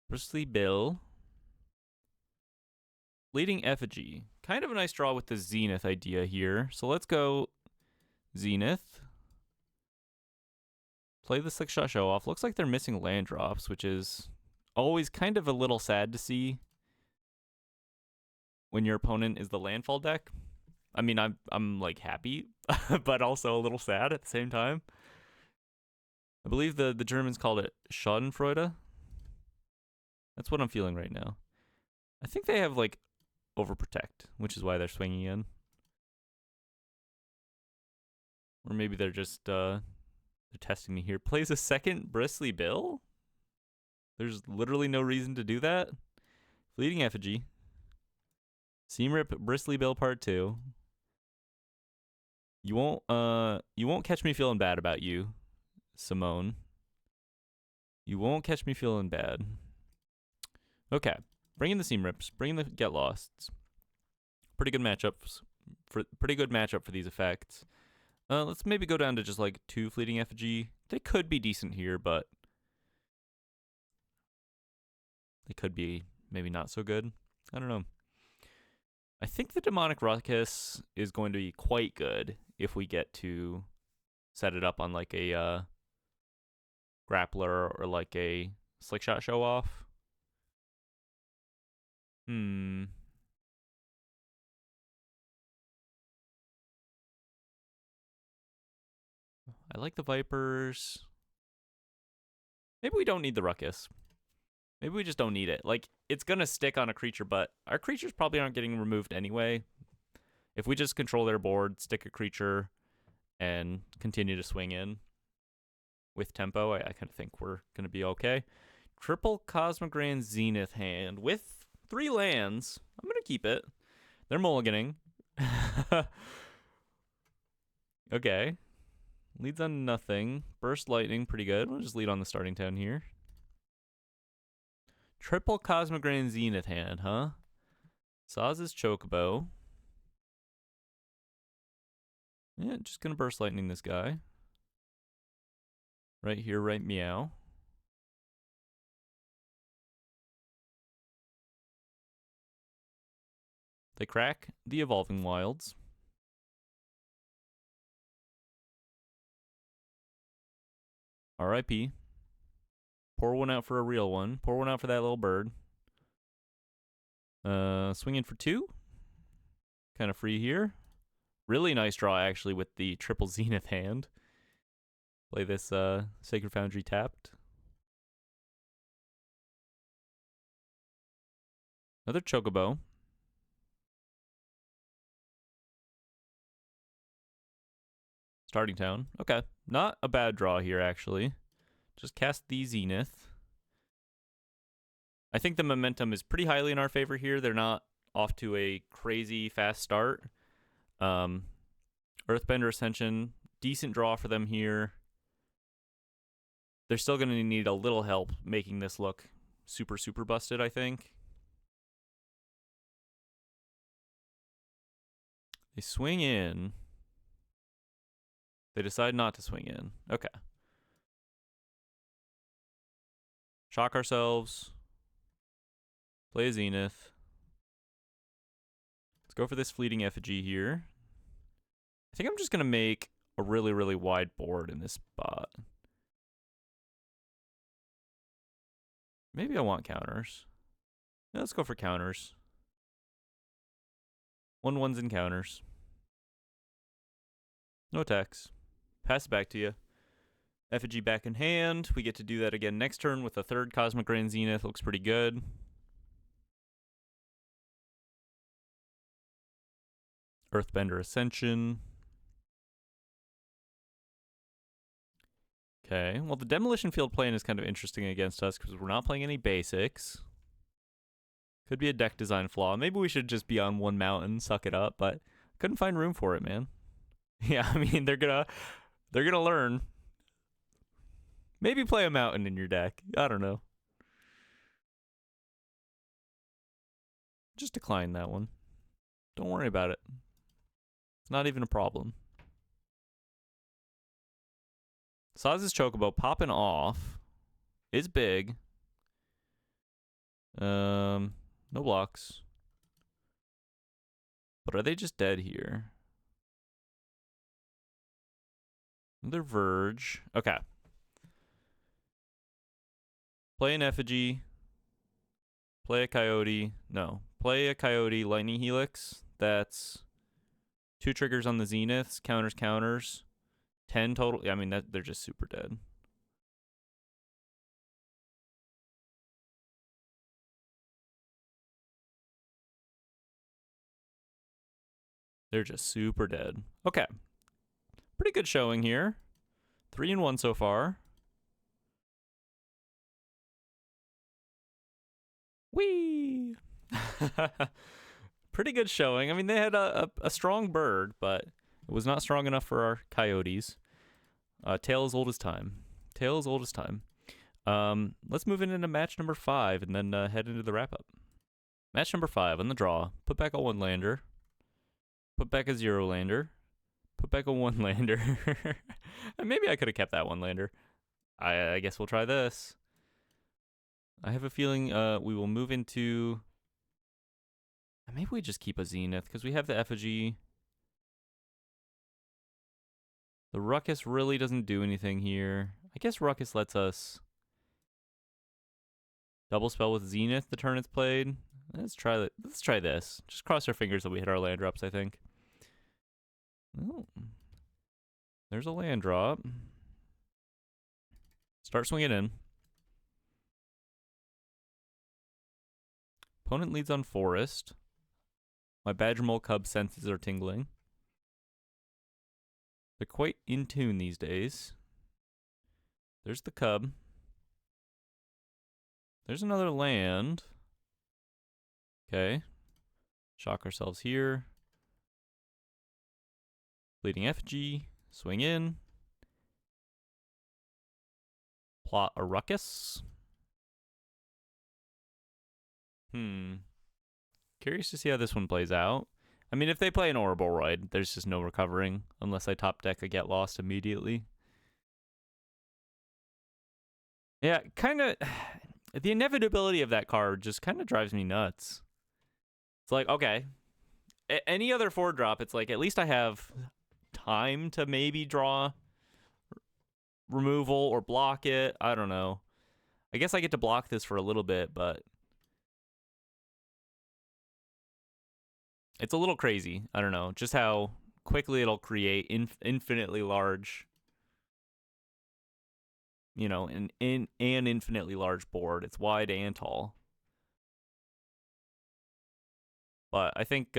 A: Bristly Bill. Leading Effigy. Kind of a nice draw with the Zenith idea here. So let's go Zenith. Play the Slickshot Show Off. Looks like they're missing land drops, which is always kind of a little sad to see when your opponent is the landfall deck. I mean, I'm like happy, but also a little sad at the same time. I believe the Germans called it Schadenfreude. That's what I'm feeling right now. I think they have like Overprotect, which is why they're swinging in. Or maybe they're just they're testing me here. Plays a second Bristly Bill? There's literally no reason to do that. Fleeting Effigy. Seam Rip Bristly Bill Part 2. You won't catch me feeling bad about you, Simone. You won't catch me feeling bad. Okay. Bring in the Seam Rips. Bring in the Get Losts. Pretty good matchup for these effects. Let's maybe go down to just like 2 Fleeting Effigy. They could be decent here, but they could be maybe not so good. I don't know. I think the Demonic Ruckus is going to be quite good if we get to set it up on like a Grappler or like a Slickshot Show Off. I like the Vipers. Maybe we don't need the Ruckus. Maybe we just don't need it. Like, it's going to stick on a creature, but our creatures probably aren't getting removed anyway. If we just control their board, stick a creature, and continue to swing in with tempo, I kind of think we're going to be okay. Triple Cosmogran Zenith hand with 3 lands. I'm going to keep it. They're mulliganing. Okay. Leads on nothing. Burst Lightning, pretty good. We'll just lead on the starting 10 here. Triple Cosmogran Zenith hand, huh? Saz's Chocobo. Yeah, just gonna Burst Lightning this guy. Right here, right meow. They crack the Evolving Wilds. R.I.P. Pour one out for a real one. Pour one out for that little bird. Swing in for 2. Kind of free here. Really nice draw, actually, with the triple Zenith hand. Play this Sacred Foundry tapped. Another Chocobo. Starting town. Okay. Not a bad draw here, actually. Just cast the Zenith. I think the momentum is pretty highly in our favor here. They're not off to a crazy fast start. Earthbender Ascension, decent draw for them here. They're still going to need a little help making this look super, super busted, I think. They swing in. They decide not to swing in. Okay. Shock ourselves. Play a Zenith. Let's go for this Fleeting Effigy here. I think I'm just going to make a really, really wide board in this spot. Maybe I want counters. Yeah, let's go for counters. 1/1s in counters. No attacks. Pass it back to you. Effigy back in hand. We get to do that again next turn with a 3rd Cosmic Grand Zenith. Looks pretty good. Earthbender Ascension. Okay, well, the Demolition Field plan is kind of interesting against us because we're not playing any basics. Could be a deck design flaw. Maybe we should just be on 1 mountain, suck it up, but couldn't find room for it, man. Yeah, I mean, they're gonna learn. Maybe play a mountain in your deck. I don't know. Just decline that one. Don't worry about it. It's not even a problem. Saz's Chocobo popping off is big. No blocks. But are they just dead here? Another Verge. Okay. Play an Effigy. Play a Coyote. No. Play a Coyote Lightning Helix. That's 2 triggers on the Zeniths. Counters, counters. 10 total. Yeah, I mean, they're just super dead. They're just super dead. Okay. Pretty good showing here. 3-1 so far. Whee! Pretty good showing. I mean, they had a strong bird, but it was not strong enough for our Coyotes. Tale as old as time. Tale as old as time. Let's move into match number 5 and then head into the wrap-up. Match number 5 on the draw. Put back a 1-lander. Put back a 0-lander. Put back a 1-lander. Maybe I could have kept that 1-lander. I guess we'll try this. I have a feeling we will move into... Maybe we just keep a Zenith, because we have the Effigy. The Ruckus really doesn't do anything here. I guess Ruckus lets us double spell with Zenith the turn it's played. Let's try this. Just cross our fingers that we hit our land drops, I think. Oh. There's a land drop. Start swinging in. Opponent leads on Forest. My Badger Mole Cub senses are tingling. They're quite in tune these days. There's the Cub. There's another land. Okay. Shock ourselves here. Bleeding Effigy. Swing in. Plot a ruckus. Curious to see how this one plays out. I mean, if they play an Ouroboros, there's just no recovering unless I top deck a Get Lost immediately. Yeah, kind of. The inevitability of that card just kind of drives me nuts. It's like, okay, any other 4-drop, it's like, at least I have time to maybe draw removal or block it. I don't know. I guess I get to block this for a little bit, but it's a little crazy. I don't know. Just how quickly it'll create infinitely large, you know, an infinitely large board. It's wide and tall. But I think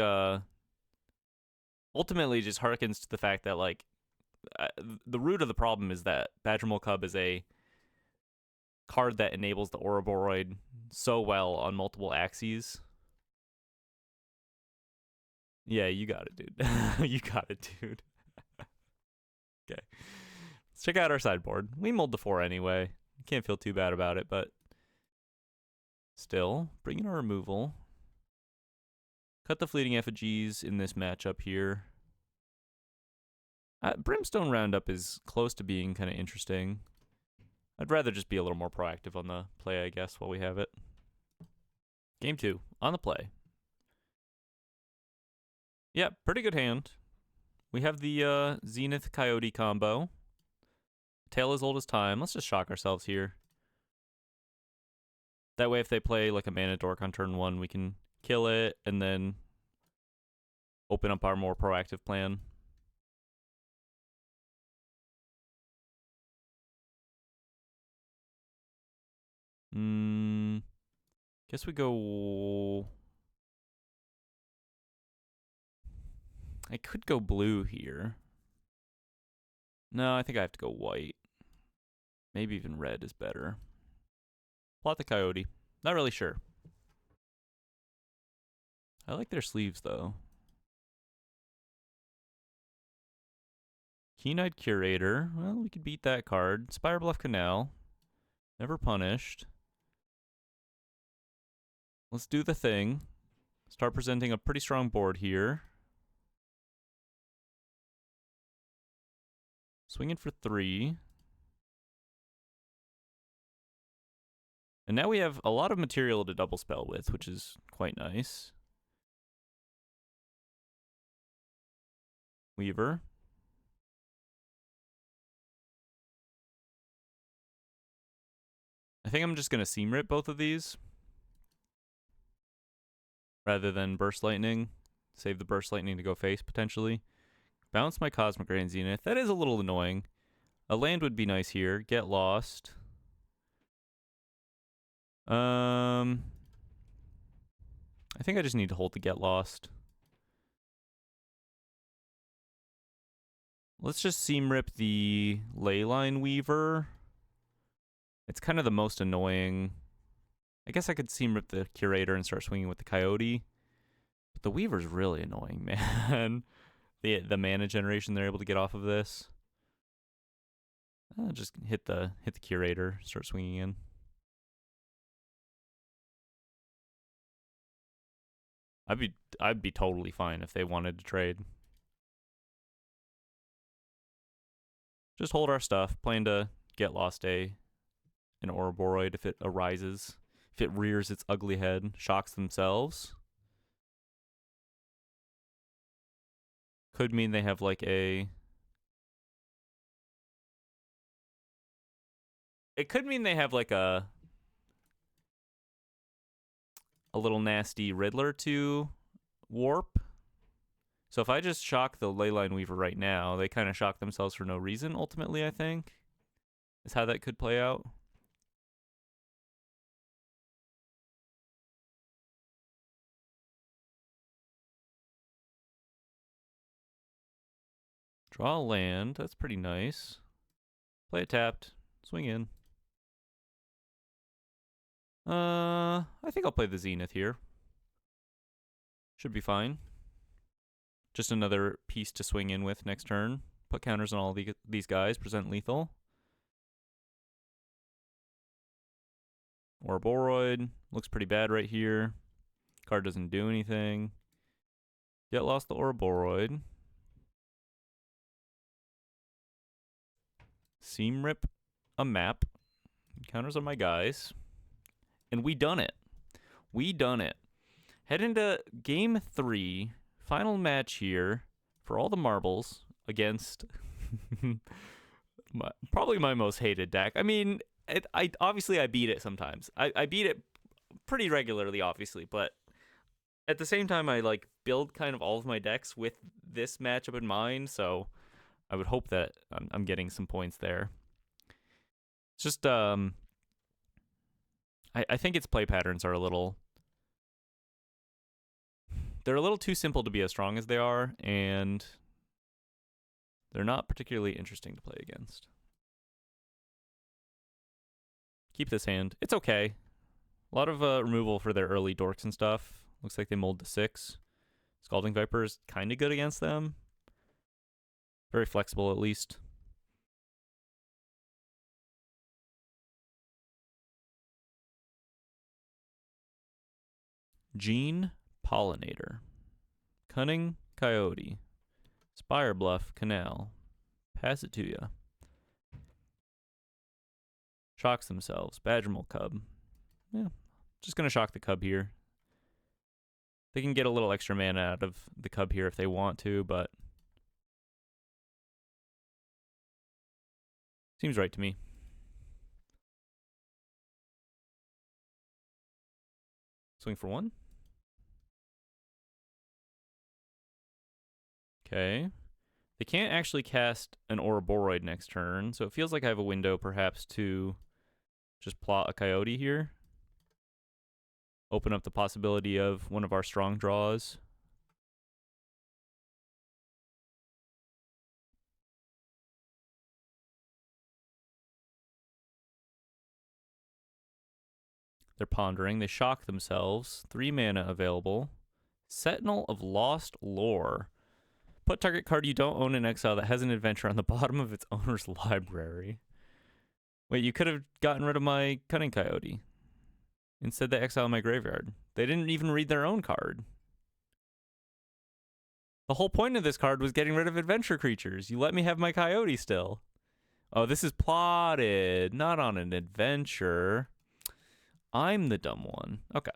A: ultimately just harkens to the fact that, like, the root of the problem is that Badger Mole Cub is a card that enables the Ouroboros so well on multiple axes. Yeah, you got it, dude. You got it, dude. Okay. Let's check out our sideboard. We mulled the 4 anyway. Can't feel too bad about it, but still, bring in our removal. Cut the Fleeting Effigies in this matchup here. Brimstone Roundup is close to being kind of interesting. I'd rather just be a little more proactive on the play, I guess, while we have it. Game 2, on the play. Yeah, pretty good hand. We have the Zenith Coyote combo. Tale as old as time. Let's just shock ourselves here. That way, if they play like a Mana Dork on turn 1, we can kill it and then open up our more proactive plan. Guess we go. I could go blue here. No, I think I have to go white. Maybe even red is better. Plot the Coyote. Not really sure. I like their sleeves, though. Keen-Eyed Curator. Well, we could beat that card. Spire Bluff Canal. Never punished. Let's do the thing. Start presenting a pretty strong board here. Swinging for 3. And now we have a lot of material to double spell with, which is quite nice. Weaver. I think I'm just going to Seam Rip both of these rather than Burst Lightning. Save the Burst Lightning to go face, potentially. Bounce my Cosmic Ray and Zenith. That is a little annoying. A land would be nice here. Get Lost. I think I just need to hold the Get Lost. Let's just Seam Rip the Leyline Weaver. It's kind of the most annoying. I guess I could Seam Rip the Curator and start swinging with the Coyote. But the Weaver's really annoying, man. The mana generation they're able to get off of this. I'll just hit the Curator, start swinging in. I'd be totally fine if they wanted to trade. Just hold our stuff, plan to Get Lost an Ouroboros if it arises. If it rears its ugly head, shocks themselves. Could mean they have like a... It could mean they have like a little nasty Riddler to warp. So if I just shock the Leyline Weaver right now, they kind of shock themselves for no reason, ultimately, I think. Is how that could play out. Draw a land. That's pretty nice. Play it tapped. Swing in. I think I'll play the Zenith here. Should be fine. Just another piece to swing in with next turn. Put counters on all these guys. Present lethal. Ouroboros. Looks pretty bad right here. Card doesn't do anything. Yet lost the Ouroboros. Seam rip a map. Counters on my guys. And we done it. We done it. Head into game 3. Final match here for all the marbles against probably my most hated deck. I mean, I obviously I beat it sometimes. I beat it pretty regularly, obviously, but at the same time, I like build kind of all of my decks with this matchup in mind, so I would hope that I'm getting some points there. It's just I think its play patterns are a little too simple to be as strong as they are, and they're not particularly interesting to play against. Keep this hand. It's okay. A lot of removal for their early dorks and stuff. Looks like they mold to 6. Scalding Viper is kind of good against them. Very flexible, at least. Gene Pollinator. Cunning Coyote. Spire Bluff Canal. Pass it to ya. Shocks themselves. Badgermole Cub. Yeah, just going to shock the Cub here. They can get a little extra mana out of the Cub here if they want to, but seems right to me. Swing for 1. Okay. They can't actually cast an Ouroboros next turn, so it feels like I have a window perhaps to just plot a Coyote here. Open up the possibility of one of our strong draws. They're pondering. They shock themselves. 3 mana available. Sentinel of Lost Lore. Put target card you don't own in exile that has an adventure on the bottom of its owner's library. Wait, you could have gotten rid of my Cunning Coyote. Instead, they exile my graveyard. They didn't even read their own card. The whole point of this card was getting rid of adventure creatures. You let me have my Coyote still. Oh, this is plotted, not on an adventure. I'm the dumb one. Okay.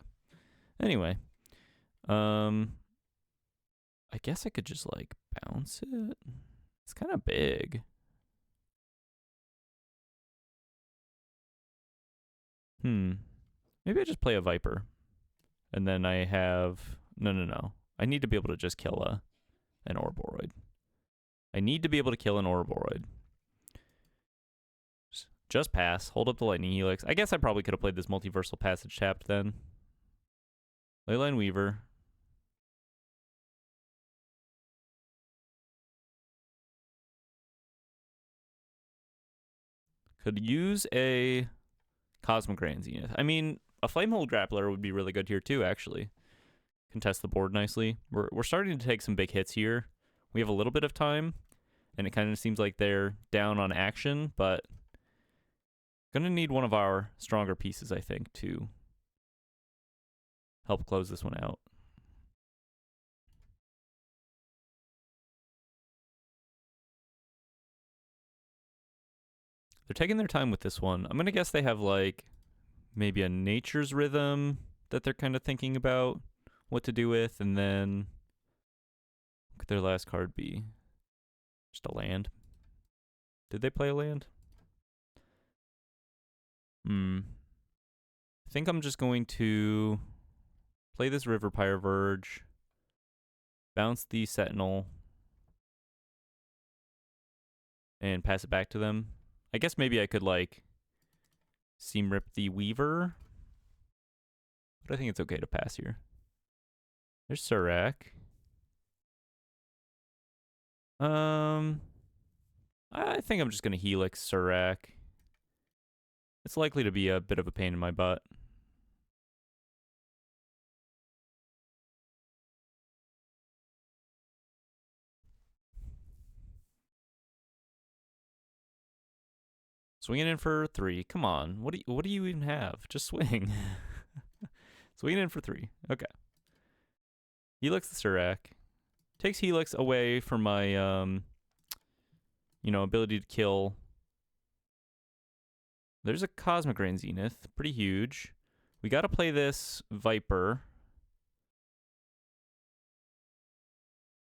A: Anyway. I guess I could just, like, bounce it. It's kind of big. Maybe I just play a Viper. And then I have... No. I need to be able to just kill an Ouroboros. I need to be able to kill an Ouroboros. Just pass. Hold up the Lightning Helix. I guess I probably could have played this Multiversal Passage tapped then. Leyline Weaver. Could use a Cosmic Grand Zenith. I mean, a Flamehold Grappler would be really good here too, actually. Contest the board nicely. We're starting to take some big hits here. We have a little bit of time, and it kind of seems like they're down on action, but gonna need one of our stronger pieces, I think, to help close this one out. They're taking their time with this one. I'm gonna guess they have, like, maybe a Nature's Rhythm that they're kind of thinking about what to do with, and then what could their last card be? Just a land. Did they play a land? I think I'm just going to play this River Pyre Verge, bounce the Sentinel, and pass it back to them. I guess maybe I could, like, Seam Rip the Weaver, but I think it's okay to pass here. There's Surak. I think I'm just going to Helix Surak. It's likely to be a bit of a pain in my butt. Swinging in for 3. Come on. What do you even have? Just swing. Swinging in for 3. Okay. Helix the Surak. Takes Helix away from my, ability to kill. There's a Cosmic Rain Zenith. Pretty huge. We got to play this Viper.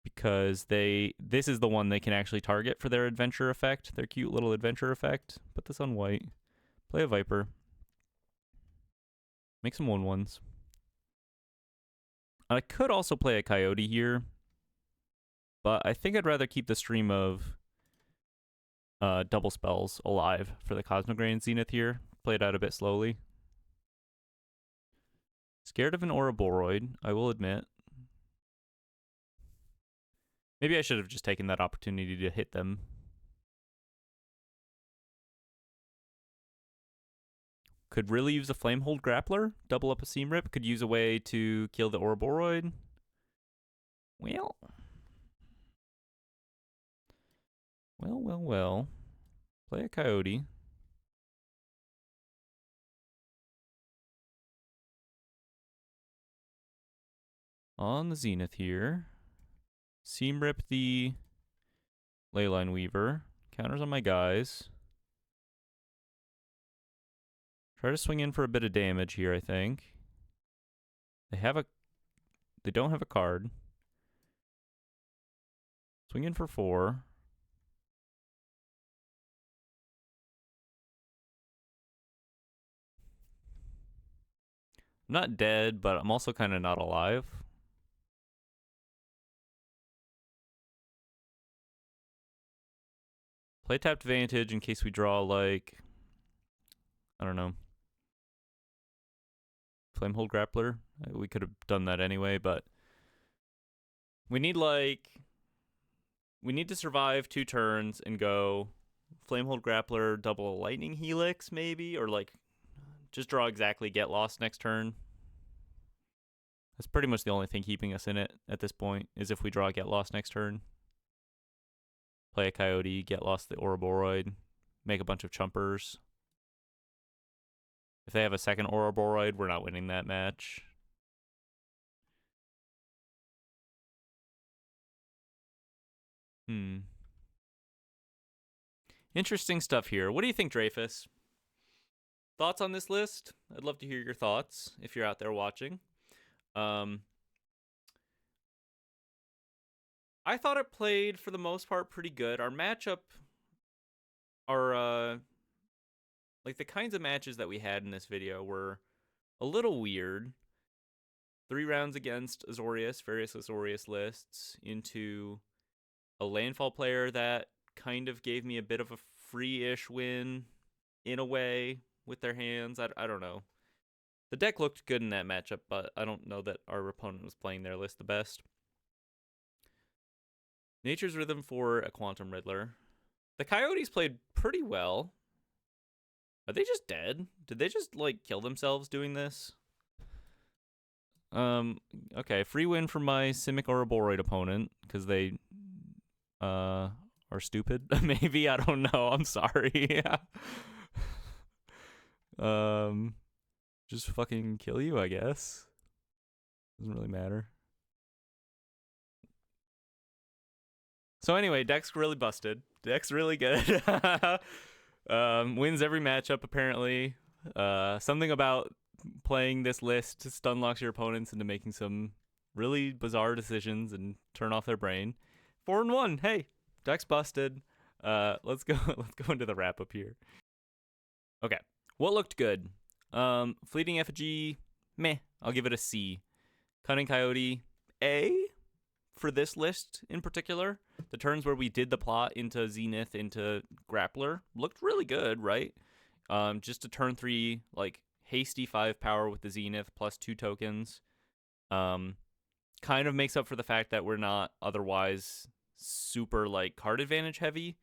A: Because this is the one they can actually target for their adventure effect, their cute little adventure effect. Put this on white. Play a Viper. Make some 1/1s. I could also play a Coyote here, but I think I'd rather keep the stream of double spells alive for the Cosmic Rain Zenith here. Play it out a bit slowly. Scared of an Ouroboros, I will admit. Maybe I should have just taken that opportunity to hit them. Could really use a Flamehold Grappler. Double up a Seam Rip. Could use a way to kill the Ouroboros. Well. Play a Coyote. On the Zenith here. Seam Rip the Leyline Weaver. Counters on my guys. Try to swing in for a bit of damage here, I think. They don't have a card. Swing in for 4. I'm not dead, but I'm also kind of not alive. Play tapped Vantage in case we draw, like, I don't know, Flamehold Grappler. We could have done that anyway, but we need to survive 2 turns and go Flamehold Grappler, double Lightning Helix maybe, or like just draw exactly Get Lost next turn. That's pretty much the only thing keeping us in it at this point, is if we draw Get Lost next turn. Play a Coyote, Get Lost the Ouroboros, make a bunch of Chumpers. If they have a second Ouroboros, we're not winning that match. Interesting stuff here. What do you think, Dreyfus? Thoughts on this list? I'd love to hear your thoughts if you're out there watching. I thought it played, for the most part, pretty good. Our matchup are, like, the kinds of matches that we had in this video were a little weird. 3 rounds against Azorius, various Azorius lists, into a landfall player that kind of gave me a bit of a free-ish win, in a way, with their hands. I don't know. The deck looked good in that matchup, but I don't know that our opponent was playing their list the best. Nature's Rhythm for a Quantum Riddler. The Coyotes played pretty well. Are they just dead? Did they just, like, kill themselves doing this? Okay, free win for my Simic Ouroboros opponent, because they are stupid. Maybe, I don't know. I'm sorry. Just fucking kill you, I guess. Doesn't really matter. So anyway, deck's really busted. Deck's really good. Wins every matchup, apparently. Something about playing this list stunlocks your opponents into making some really bizarre decisions and turn off their brain. 4-1. Hey, deck's busted. Let's go into the wrap up here. Okay, what looked good? Fleeting Effigy, meh. I'll give it a C. Cunning Coyote, A. For this list in particular, the turns where we did the plot into Zenith, into Grappler, looked really good, right? Just a turn 3, like, hasty 5 power with the Zenith plus 2 tokens. Kind of makes up for the fact that we're not otherwise super, like, card advantage heavy,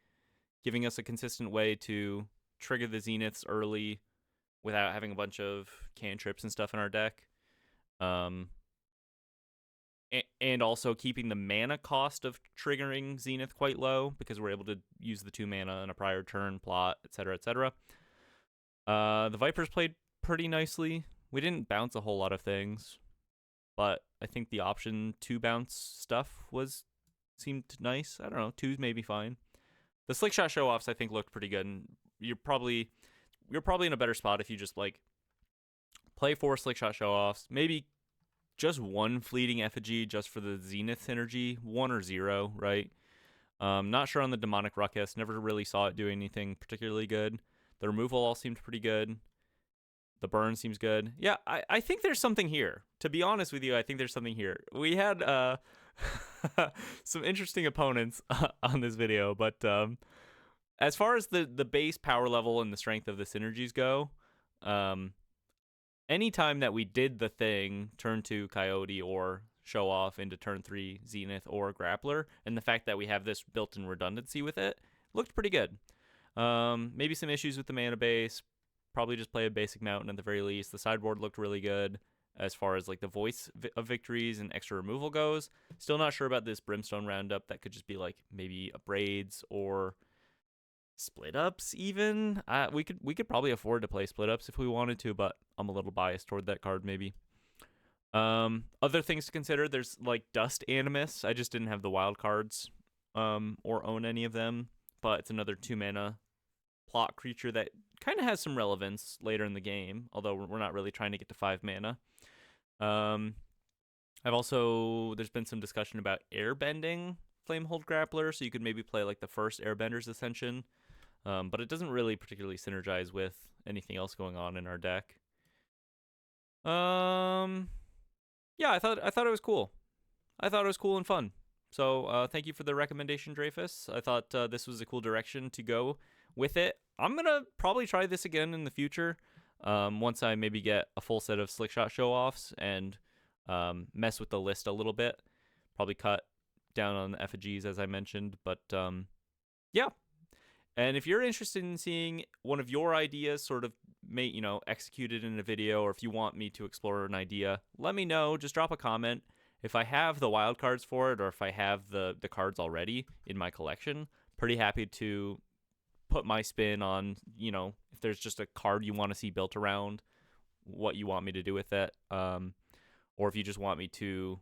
A: giving us a consistent way to trigger the Zeniths early without having a bunch of cantrips and stuff in our deck. And also keeping the mana cost of triggering Zenith quite low because we're able to use the 2 mana in a prior turn, plot, etc., etc. The Vipers played pretty nicely. We didn't bounce a whole lot of things, but I think the option 2 bounce stuff seemed nice. I don't know, 2's maybe fine. The Slickshot show-offs I think looked pretty good, and you're probably in a better spot if you just like play 4 Slickshot show-offs, maybe just 1 fleeting effigy just for the Zenith synergy, 1 or 0, right? Not sure on the Demonic Ruckus. Never really saw it do anything particularly good. The removal all seemed pretty good. The burn seems good. Yeah, I think there's something here. To be honest with you, I think there's something here. We had some interesting opponents on this video, but as far as the base power level and the strength of the synergies go, anytime that we did the thing, turn 2 Coyote or show off into turn 3 Zenith or Grappler, and the fact that we have this built-in redundancy with it, looked pretty good. Maybe some issues with the mana base. Probably just play a basic mountain at the very least. The sideboard looked really good as far as like the voice of victories and extra removal goes. Still not sure about this Brimstone roundup. That could just be like maybe a Braids or split ups even. We could probably afford to play split ups if we wanted to, but I'm a little biased toward that card maybe. Other things to consider, there's like Dust Animus. I just didn't have the wild cards or own any of them, but it's another 2 mana plot creature that kind of has some relevance later in the game, although we're not really trying to get to 5 mana. There's been some discussion about airbending Flamehold Grappler, so you could maybe play like the first Airbender's Ascension, but it doesn't really particularly synergize with anything else going on in our deck. Yeah, I thought it was cool. I thought it was cool and fun. So thank you for the recommendation, Dreyfus. I thought this was a cool direction to go with it. I'm gonna probably try this again in the future. Once I maybe get a full set of Slickshot show-offs and mess with the list a little bit. Probably cut down on the effigies, as I mentioned. But yeah. And if you're interested in seeing one of your ideas sort of executed in a video, or if you want me to explore an idea, let me know. Just drop a comment. If I have the wild cards for it, or if I have the cards already in my collection, pretty happy to put my spin on, if there's just a card you want to see built around what you want me to do with it. Or if you just want me to,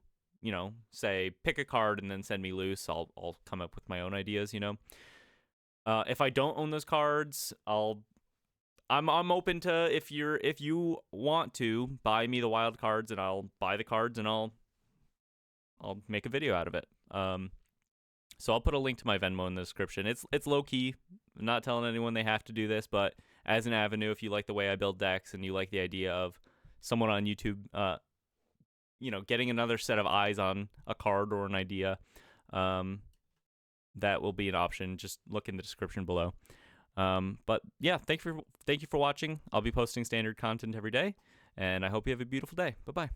A: say pick a card and then send me loose, I'll come up with my own ideas, If I don't own those cards, I'm open to, if you want to buy me the wild cards, and I'll buy the cards and I'll make a video out of it. So I'll put a link to my Venmo in the description. It's low key. I'm not telling anyone they have to do this, but as an avenue, if you like the way I build decks and you like the idea of someone on YouTube, getting another set of eyes on a card or an idea, that will be an option. Just look in the description below. But yeah, thank you for watching. I'll be posting standard content every day, and I hope you have a beautiful day. Bye-bye.